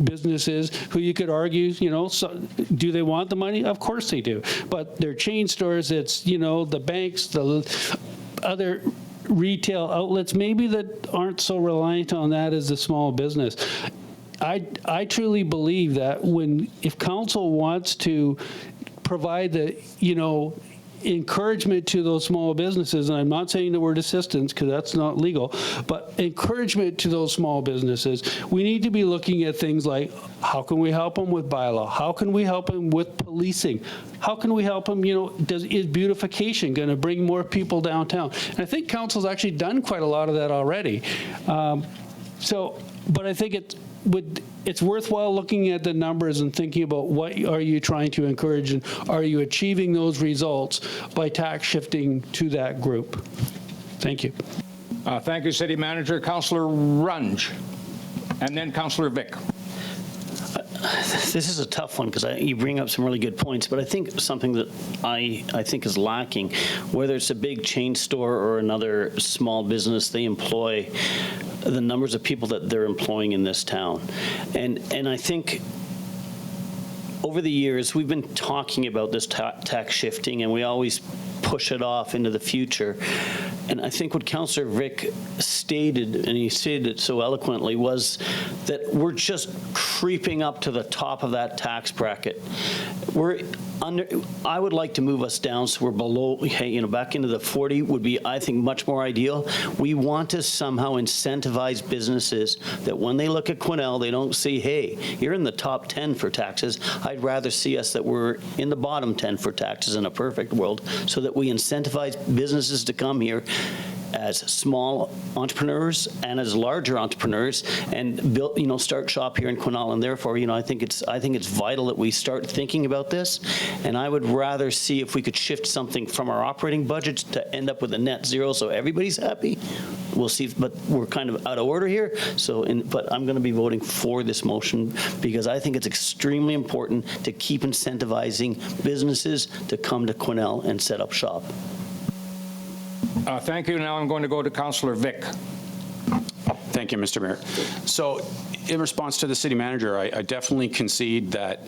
businesses who you could argue, do they want the money? Of course they do. But they're chain stores, it's, the banks, the other retail outlets, maybe that aren't so reliant on that as the small business. I truly believe that if council wants to provide the, encouragement to those small businesses, and I'm not saying the word assistance because that's not legal, but encouragement to those small businesses, we need to be looking at things like, how can we help them with bylaw? How can we help them with policing? How can we help them, is beautification going to bring more people downtown? And I think council's actually done quite a lot of that already. But I think it's worthwhile looking at the numbers and thinking about what are you trying to encourage and are you achieving those results by tax shifting to that group. Thank you. Thank you, City Manager. Councillor Runge, and then Councillor Vic. This is a tough one because you bring up some really good points, but I think something that I think is lacking, whether it's a big chain store or another small business, they employ the numbers of people that they're employing in this town. And I think over the years, we've been talking about this tax shifting, and we always push it off into the future. And I think what Councillor Vic stated, and he stated it so eloquently, was that we're just creeping up to the top of that tax bracket. I would like to move us down so we're below, back into the 40 would be, I think, much more ideal. We want to somehow incentivize businesses that when they look at Quesnel, they don't see, hey, you're in the top 10 for taxes. I'd rather see us that we're in the bottom 10 for taxes in a perfect world, so that we incentivize businesses to come here as small entrepreneurs and as larger entrepreneurs and build, start shop here in Quesnel. And therefore, I think it's vital that we start thinking about this. And I would rather see if we could shift something from our operating budget to end up with a net zero so everybody's happy. We'll see, but we're kind of out of order here. But I'm going to be voting for this motion because I think it's extremely important to keep incentivizing businesses to come to Quesnel and set up shop. Thank you. Now I'm going to go to Councillor Vic. Thank you, Mr. Mayor. So in response to the city manager, I definitely concede that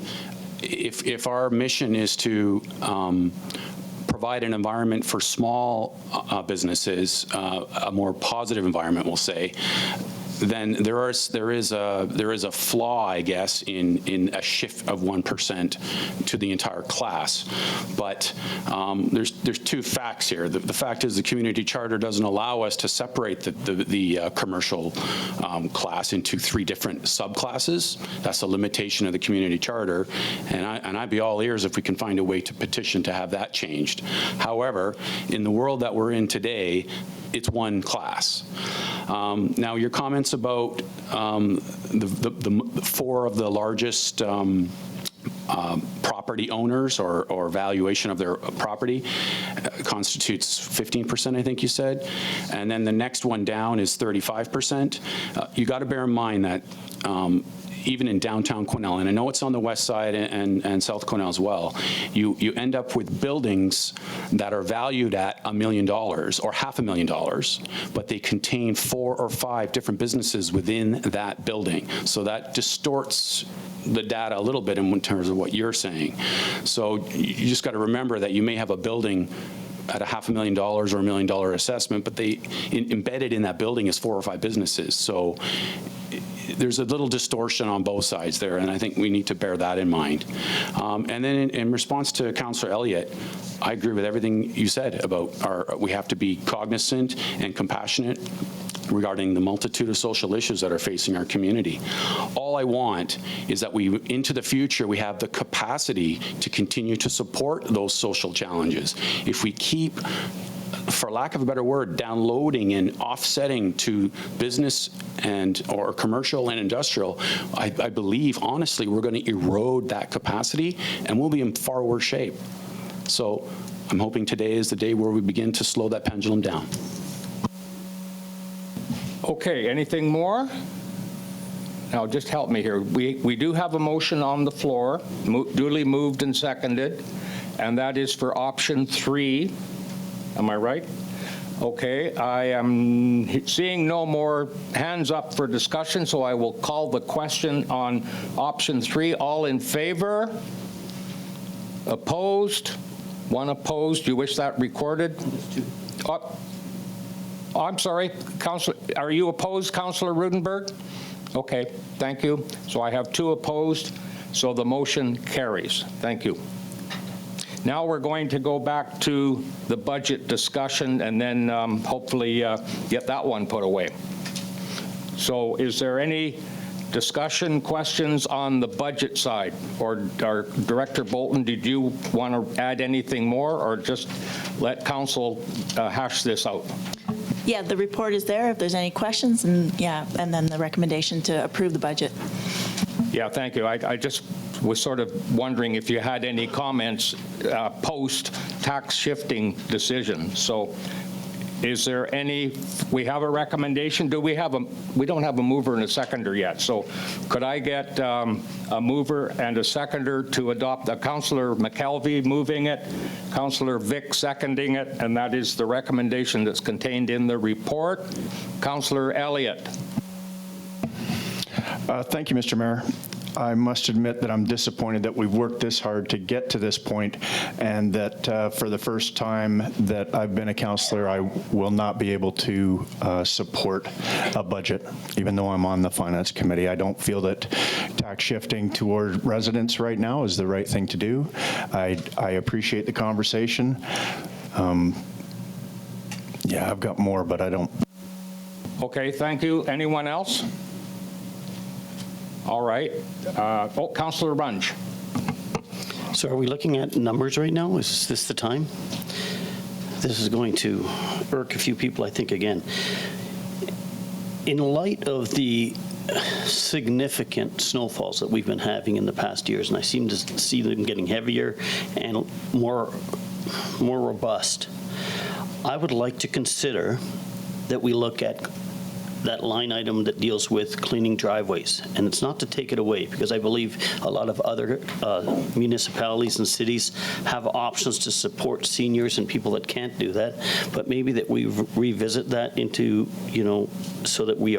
if our mission is to provide an environment for small businesses, a more positive environment, we'll say, then there is a flaw, I guess, in a shift of 1% to the entire class. But there's two facts here. The fact is the community charter doesn't allow us to separate the commercial class into 3 different subclasses. That's a limitation of the community charter, and I'd be all ears if we can find a way to petition to have that changed. However, in the world that we're in today, it's one class. Now, your comments about the 4 of the largest property owners or valuation of their property constitutes 15%, I think you said, and then the next one down is 35%. You got to bear in mind that even in downtown Quesnel, and I know it's on the west side and South Quesnel as well, you end up with buildings that are valued at $1 million or $500,000, but they contain 4 or 5 different businesses within that building. So that distorts the data a little bit in terms of what you're saying. So you just got to remember that you may have a building at $500,000 or $1 million assessment, but embedded in that building is 4 or 5 businesses. So there's a little distortion on both sides there, and I think we need to bear that in mind. And then in response to Councillor Elliott, I agree with everything you said about we have to be cognizant and compassionate regarding the multitude of social issues that are facing our community. All I want is that into the future, we have the capacity to continue to support those social challenges. If we keep, for lack of a better word, downloading and offsetting to business or commercial and industrial, I believe, honestly, we're going to erode that capacity and we'll be in far worse shape. So I'm hoping today is the day where we begin to slow that pendulum down. Okay, anything more? Now, just help me here. We do have a motion on the floor, duly moved and seconded, and that is for option 3. Am I right? Okay, I am seeing no more hands up for discussion, so I will call the question on option 3. All in favor? Opposed? 1 opposed. Do you wish that recorded? I'm sorry, Councillor, are you opposed, Councillor Rudenberg? Okay, thank you. So I have 2 opposed, so the motion carries. Thank you. Now we're going to go back to the budget discussion and then hopefully get that one put away. So is there any discussion, questions on the budget side? Or Director Bolton, did you want to add anything more or just let Council hash this out? Yeah, the report is there if there's any questions, and and then the recommendation to approve the budget. Yeah, thank you. I just was sort of wondering if you had any comments post-tax shifting decision. So is there any, we have a recommendation? We don't have a mover and a seconder yet. So could I get a mover and a seconder to adopt, Councillor McKelvey moving it, Councillor Vick seconding it, and that is the recommendation that's contained in the report. Councillor Elliott. Thank you, Mr. Mayor. I must admit that I'm disappointed that we've worked this hard to get to this point, and that for the first time that I've been a councillor, I will not be able to support a budget, even though I'm on the Finance Committee. I don't feel that tax shifting toward residents right now is the right thing to do. I appreciate the conversation. Yeah, I've got more, but I don't. Okay, thank you. Anyone else? All right. Councillor Runge. So are we looking at numbers right now? Is this the time? This is going to irk a few people, I think, again. In light of the significant snowfalls that we've been having in the past years, and I seem to see them getting heavier and more robust, I would like to consider that we look at that line item that deals with cleaning driveways. And it's not to take it away, because I believe a lot of other municipalities and cities have options to support seniors and people that can't do that. But maybe that we revisit that into, so that we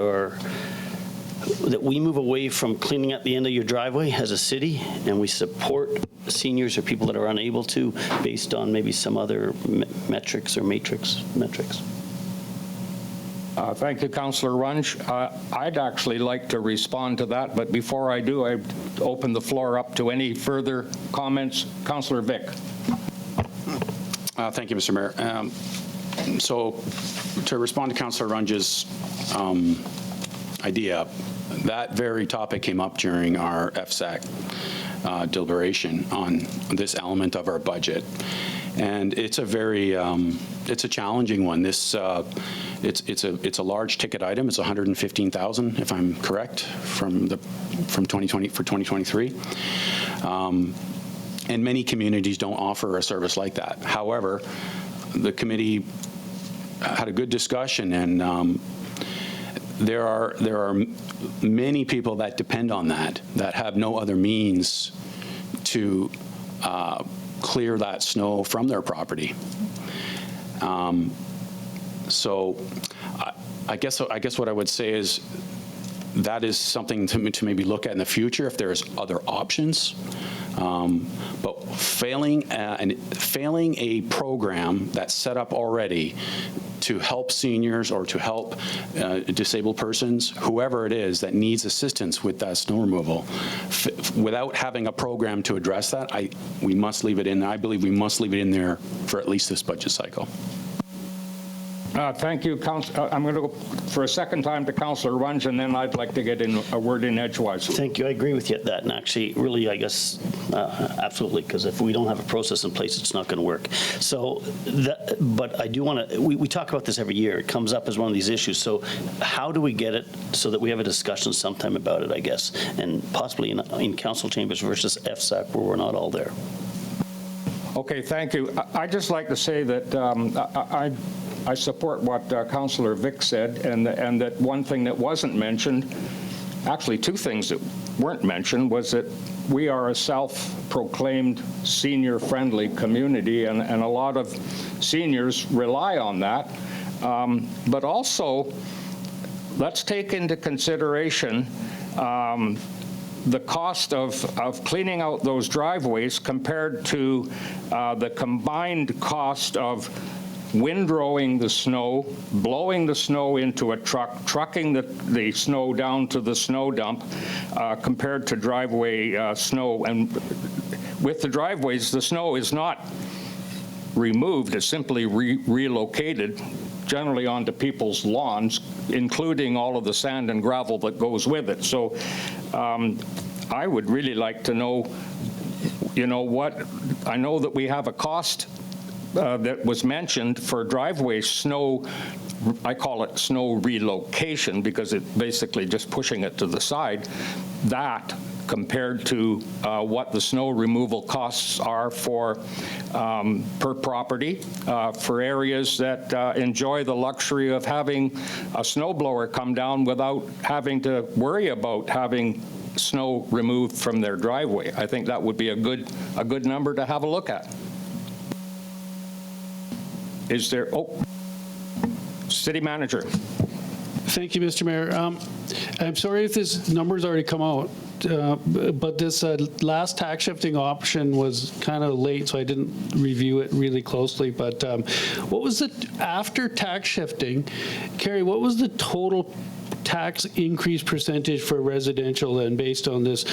move away from cleaning at the end of your driveway as a city, and we support seniors or people that are unable to, based on maybe some other metrics or metrics. Thank you, Councillor Runge. I'd actually like to respond to that, but before I do, I open the floor up to any further comments. Councillor Vick. Thank you, Mr. Mayor. So to respond to Councillor Runge's idea, that very topic came up during our FSAC deliberation on this element of our budget. And it's a very, it's a challenging one. This, it's a large ticket item. It's 115,000, if I'm correct, from 2020 for 2023. And many communities don't offer a service like that. However, the committee had a good discussion, and there are many people that depend on that have no other means to clear that snow from their property. So I guess what I would say is that is something to maybe look at in the future if there's other options. But failing a program that's set up already to help seniors or to help disabled persons, whoever it is that needs assistance with that snow removal, without having a program to address that, we must leave it in. I believe we must leave it in there for at least this budget cycle. Thank you, Councillor. I'm going to go for a second time to Councillor Runge, and then I'd like to get in a word in edgewise. Thank you. I agree with you at that. And actually, really, I guess, absolutely, because if we don't have a process in place, it's not going to work. So, but I do want to, we talk about this every year. It comes up as one of these issues. So how do we get it so that we have a discussion sometime about it, I guess, and possibly in council chambers versus FSAC where we're not all there? Okay, thank you. I'd just like to say that I support what Councillor Vick said, and that one thing that wasn't mentioned, actually two things that weren't mentioned, was that we are a self-proclaimed senior-friendly community, and a lot of seniors rely on that. But also, let's take into consideration the cost of cleaning out those driveways compared to the combined cost of windrowing the snow, blowing the snow into a truck, trucking the snow down to the snow dump, compared to driveway snow. And with the driveways, the snow is not removed, it's simply relocated, generally onto people's lawns, including all of the sand and gravel that goes with it. So I would really like to know, what, I know that we have a cost that was mentioned for driveway snow. I call it snow relocation because it's basically just pushing it to the side. That compared to what the snow removal costs are for per property for areas that enjoy the luxury of having a snow blower come down without having to worry about having snow removed from their driveway. I think that would be a good number to have a look at. Is there, City Manager. Thank you, Mr. Mayor. I'm sorry if this number's already come out, but this last tax shifting option was kind of late, so I didn't review it really closely. But what was the, after tax shifting, Carrie, what was the total tax increase percentage for residential then based on this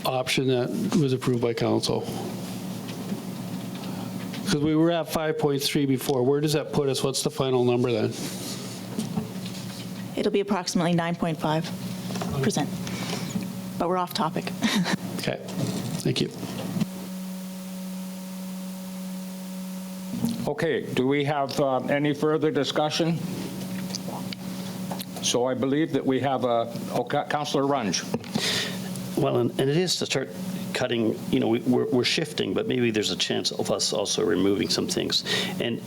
option that was approved by council? Because we were at 5.3 before. Where does that put us? What's the final number then? It'll be approximately 9.5%, but we're off topic. Okay, thank you. Okay, do we have any further discussion? So I believe that we have Councillor Runge. Well, and it is to start cutting, we're shifting, but maybe there's a chance of us also removing some things. And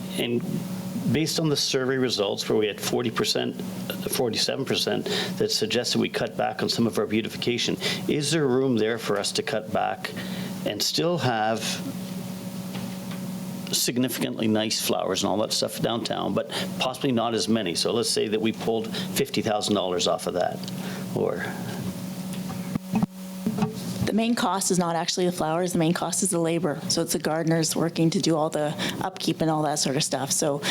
based on the survey results where we had 40%, 47% that suggested we cut back on some of our beautification, is there room there for us to cut back and still have significantly nice flowers and all that stuff downtown, but possibly not as many? So let's say that we pulled $50,000 off of that, or... The main cost is not actually the flowers. The main cost is the labor. So it's the gardeners working to do all the upkeep and all that sort of stuff. So,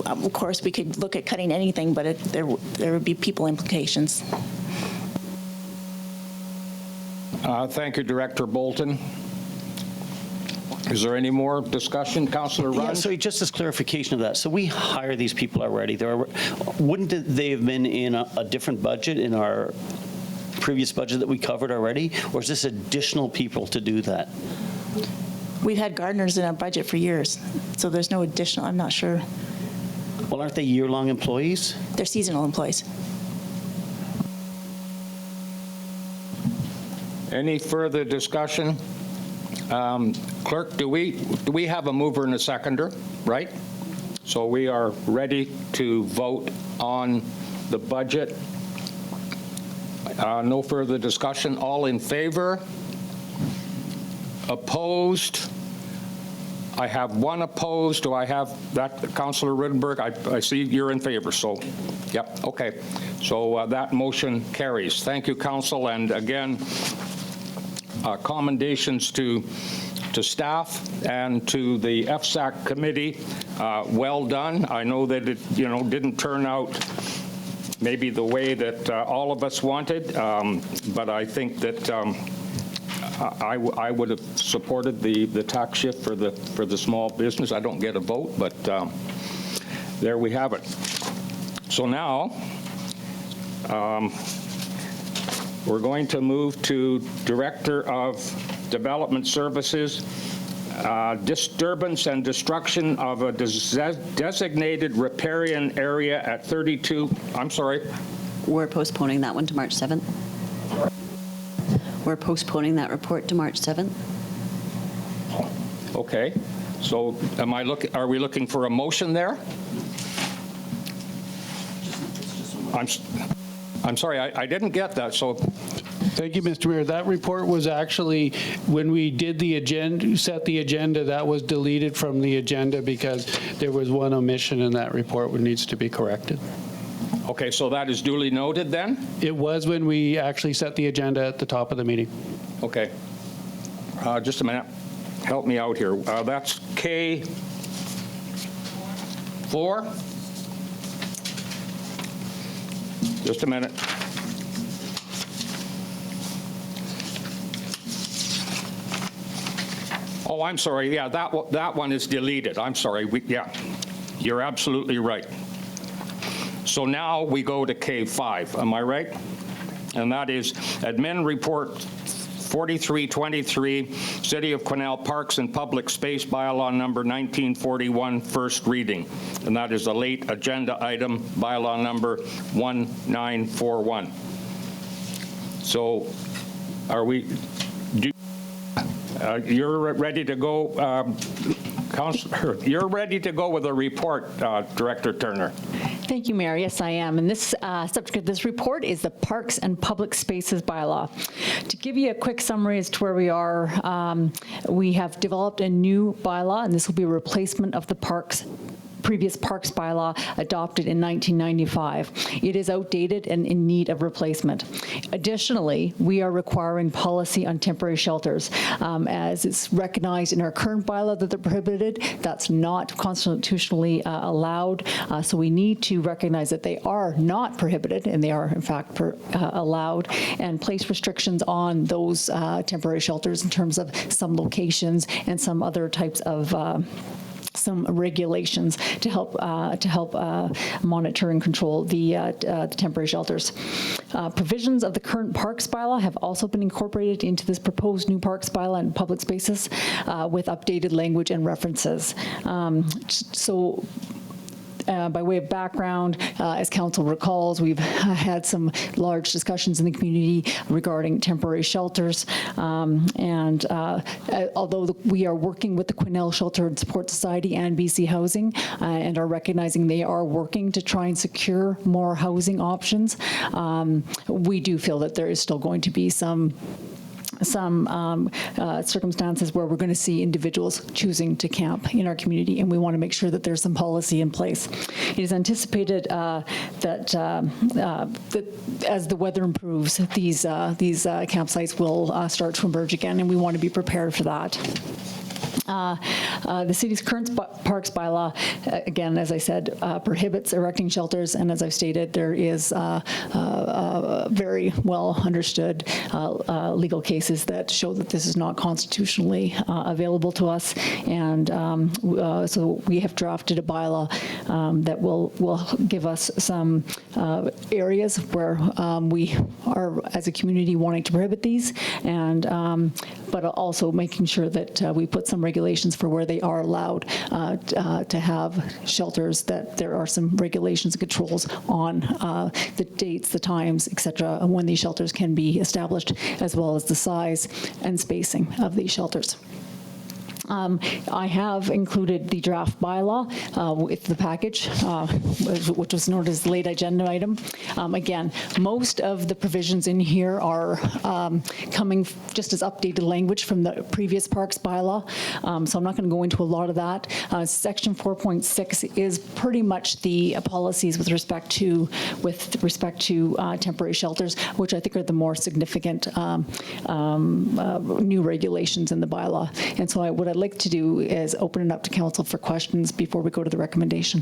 of course, we could look at cutting anything, but there would be people implications. Thank you, Director Bolton. Is there any more discussion, Councillor Runge? Yeah, so just as clarification of that, so we hire these people already. Wouldn't they have been in a different budget in our previous budget that we covered already, or is this additional people to do that? We've had gardeners in our budget for years, so there's no additional, I'm not sure. Well, aren't they year-long employees? They're seasonal employees. Any further discussion? Clerk, do we have a mover and a seconder, right? So we are ready to vote on the budget. No further discussion. All in favor? Opposed? I have one opposed. Do I have that, Councillor Rittenberg? I see you're in favor, so, yep, okay. So that motion carries. Thank you, Council, and again, commendations to staff and to the FSAC committee. Well done. I know that it, didn't turn out maybe the way that all of us wanted, but I think that I would have supported the tax shift for the small business. I don't get a vote, but there we have it. So now we're going to move to Director of Development Services, disturbance and destruction of a designated riparian area at 32, I'm sorry. We're postponing that one to March 7th. We're postponing that report to March 7th. Okay. So are we looking for a motion there? I'm sorry, I didn't get that, so. Thank you, Mr. Mayor. That report was actually, when we did the agenda, set the agenda, that was deleted from the agenda because there was one omission in that report which needs to be corrected. Okay, so that is duly noted then? It was when we actually set the agenda at the top of the meeting. Okay. Just a minute. Help me out here. That's K4? Just a minute. Oh, I'm sorry. Yeah, that one is deleted. I'm sorry. Yeah, you're absolutely right. So now we go to K5. Am I right? And that is Admin Report 4323, City of Quesnel Parks and Public Space Bylaw number 1941, first reading. And that is a late agenda item, bylaw number 1941. So are we, you're ready to go, Councillor, you're ready to go with a report, Director Turner. Thank you, Mayor. Yes, I am. And this subject of this report is the Parks and Public Spaces Bylaw. To give you a quick summary as to where we are, we have developed a new bylaw, and this will be a replacement of the previous parks bylaw adopted in 1995. It is outdated and in need of replacement. Additionally, we are requiring policy on temporary shelters. As it's recognized in our current bylaw that they're prohibited, that's not constitutionally allowed. So we need to recognize that they are not prohibited, and they are in fact allowed, and place restrictions on those temporary shelters in terms of some locations and some other types of some regulations to help monitor and control the temporary shelters. Provisions of the current parks bylaw have also been incorporated into this proposed new parks bylaw and public spaces with updated language and references. By way of background, as Council recalls, we've had some large discussions in the community regarding temporary shelters. Although we are working with the Quesnel Shelter and Support Society and BC Housing and are recognizing they are working to try and secure more housing options, we do feel that there is still going to be some circumstances where we're going to see individuals choosing to camp in our community, and we want to make sure that there's some policy in place. It is anticipated that as the weather improves, these campsites will start to emerge again, and we want to be prepared for that. The city's current parks bylaw, again, as I said, prohibits erecting shelters, and as I've stated, there is very well understood legal cases that show that this is not constitutionally available to us, and so we have drafted a bylaw that will give us some areas where we are, as a community, wanting to prohibit these, and but also making sure that we put some regulations for where they are allowed to have shelters, that there are some regulations and controls on the dates, the times, et cetera, when these shelters can be established, as well as the size and spacing of these shelters. I have included the draft bylaw with the package, which was known as the late agenda item. Again, most of the provisions in here are coming just as updated language from the previous parks bylaw, so I'm not going to go into a lot of that. Section 4.6 is pretty much the policies with respect to temporary shelters, which I think are the more significant new regulations in the bylaw. And so what I'd like to do is open it up to council for questions before we go to the recommendation.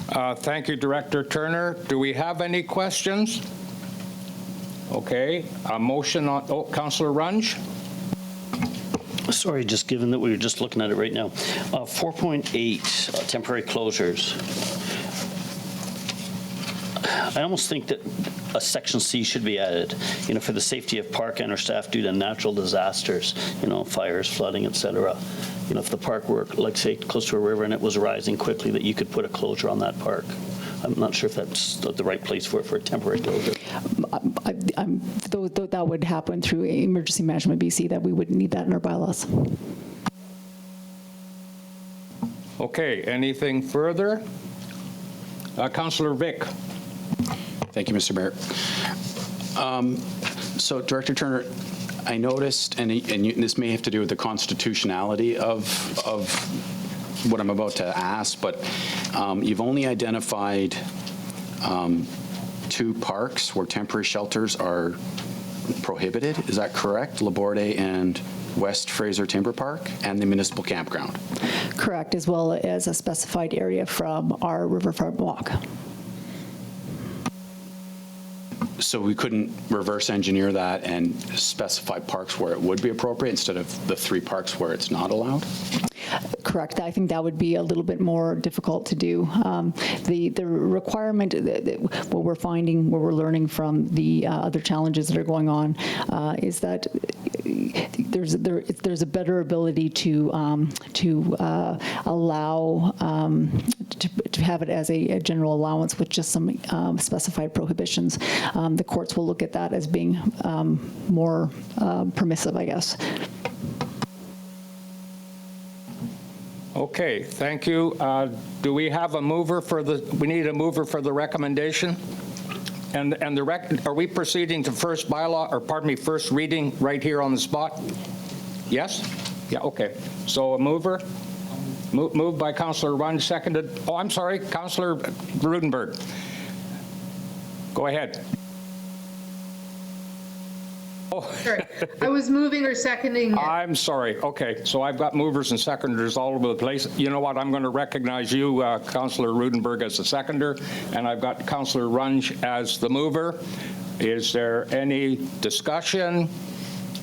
Thank you, Director Turner. Do we have any questions? Okay, a motion on, Councillor Runge? Sorry, just given that we were just looking at it right now. 4.8, temporary closures. I almost think that a section C should be added, for the safety of park and our staff due to natural disasters, fires, flooding, etc. If the park were, like say, close to a river and it was rising quickly, that you could put a closure on that park. I'm not sure if that's the right place for a temporary closure. That would happen through Emergency Management BC, that we wouldn't need that in our bylaws. Okay, anything further? Councillor Vic. Thank you, Mr. Mayor. So, Director Turner, I noticed, and this may have to do with the constitutionality of what I'm about to ask, but you've only identified 2 parks where temporary shelters are prohibited. Is that correct? Laborde and West Fraser Timber Park, and the municipal campground. Correct, as well as a specified area from our riverfront walk. So we couldn't reverse engineer that and specify parks where it would be appropriate instead of the 3 parks where it's not allowed? Correct. I think that would be a little bit more difficult to do. The requirement, what we're finding, what we're learning from the other challenges that are going on, is that there's a better ability to allow to have it as a general allowance with just some specified prohibitions. The courts will look at that as being more permissive, I guess. Okay, thank you. Do we have a mover for we need a mover for the recommendation? And are we proceeding to first reading right here on the spot? Yes? Yeah, okay. So a mover? Moved by Councillor Runge, seconded. Oh, I'm sorry, Councillor Rudenberg. Go ahead. Oh. Sorry, I was moving or seconding it. I'm sorry. Okay, so I've got movers and seconders all over the place. You know what? I'm going to recognize you, Councillor Rudenberg, as the seconder, and I've got Councillor Runge as the mover. Is there any discussion?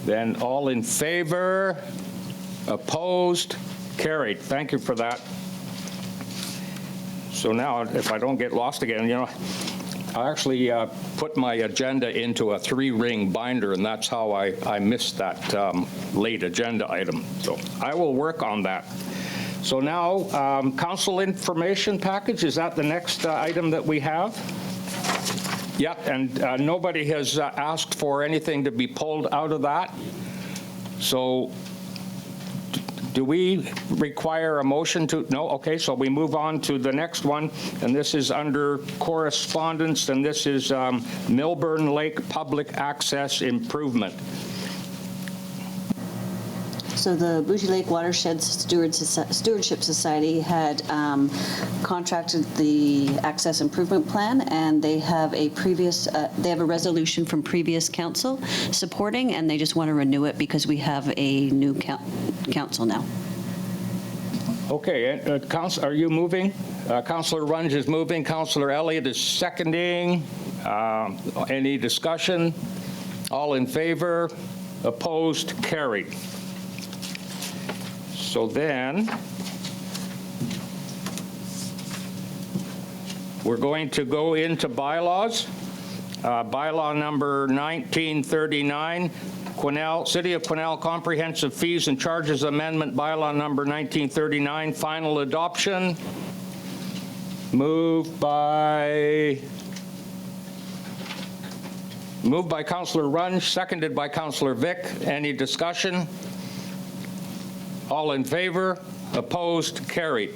Then all in favor? Opposed? Carried. Thank you for that. So now, if I don't get lost again, I actually put my agenda into a 3-ring binder, and that's how I missed that late agenda item. So I will work on that. So now, council information package, is that the next item that we have? Yeah, and nobody has asked for anything to be pulled out of that. So do we require a motion to? No? Okay, so we move on to the next one, and this is under correspondence, and this is Milburn Lake Public Access Improvement. So the Bougie Lake Watershed Stewardship Society had contracted the access improvement plan, and they have a resolution from previous council supporting, and they just want to renew it because we have a new council now. Okay, are you moving? Councillor Runge is moving. Councillor Elliott is seconding. Any discussion? All in favor? Opposed? Carried. So then, we're going to go into bylaws. Bylaw number 1939, City of Quesnel Comprehensive Fees and Charges Amendment, bylaw number 1939, final adoption. Moved by Councillor Runge, seconded by Councillor Vic. Any discussion? All in favor? Opposed? Carried.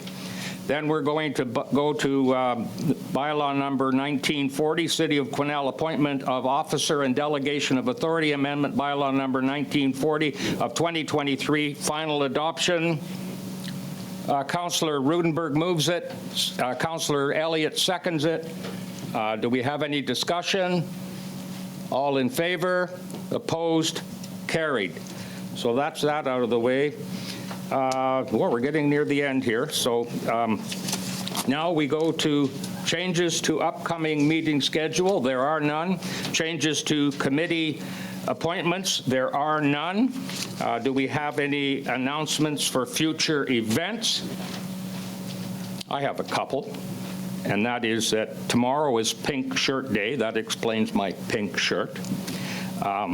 Then we're going to go to bylaw number 1940, City of Quesnel Appointment of Officer and Delegation of Authority Amendment, bylaw number 1940 of 2023, final adoption. Councillor Rudenberg moves it. Councillor Elliott seconds it. Do we have any discussion? All in favor? Opposed? Carried. So that's that out of the way. Well, we're getting near the end here. So now we go to changes to upcoming meeting schedule. There are none. Changes to committee appointments. There are none. Do we have any announcements for future events? I have a couple. And that is that tomorrow is Pink Shirt Day. That explains my pink shirt.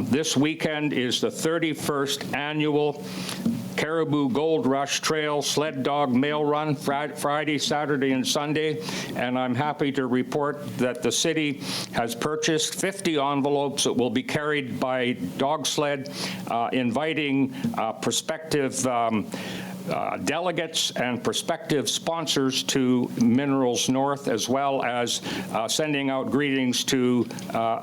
This weekend is the 31st annual Caribou Gold Rush Trail Sled Dog Mail Run, Friday, Saturday, and Sunday. And I'm happy to report that the city has purchased 50 envelopes that will be carried by dog sled, inviting prospective delegates and prospective sponsors to Minerals North, as well as sending out greetings to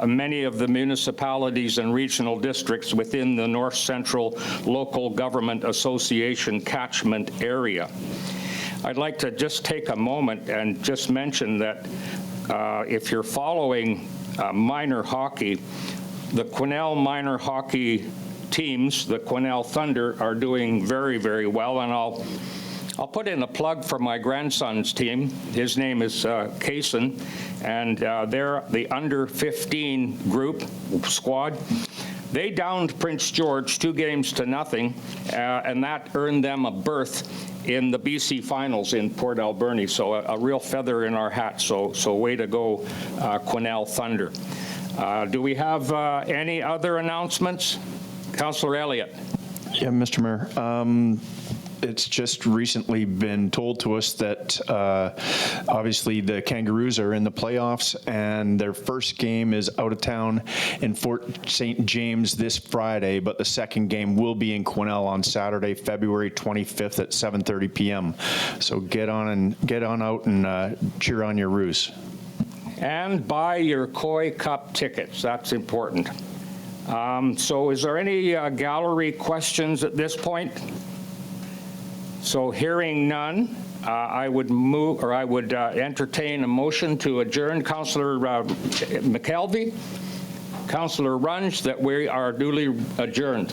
many of the municipalities and regional districts within the North Central Local Government Association catchment area. I'd like to just take a moment and just mention that if you're following minor hockey, the Quesnel minor hockey teams, the Quesnel Thunder, are doing very, very well, and I'll put in a plug for my grandson's team. His name is Kaysen, and they're the under 15 group squad. They downed Prince George 2-0, and that earned them a berth in the BC finals in Port Alberni. So a real feather in our hat. So way to go, Quesnel Thunder. Do we have any other announcements? Councillor Elliott. Yeah, Mr. Mayor. It's just recently been told to us that obviously the Kangaroos are in the playoffs, and their first game is out of town in Fort St. James this Friday, but the second game will be in Quesnel on Saturday, February 25th at 7:30 p.m. So get on out and cheer on your Roos. And buy your Koi Cup tickets. That's important. So is there any gallery questions at this point? So hearing none, I would entertain a motion to adjourn. Councillor McKelvey, Councillor Runge, that we are duly adjourned.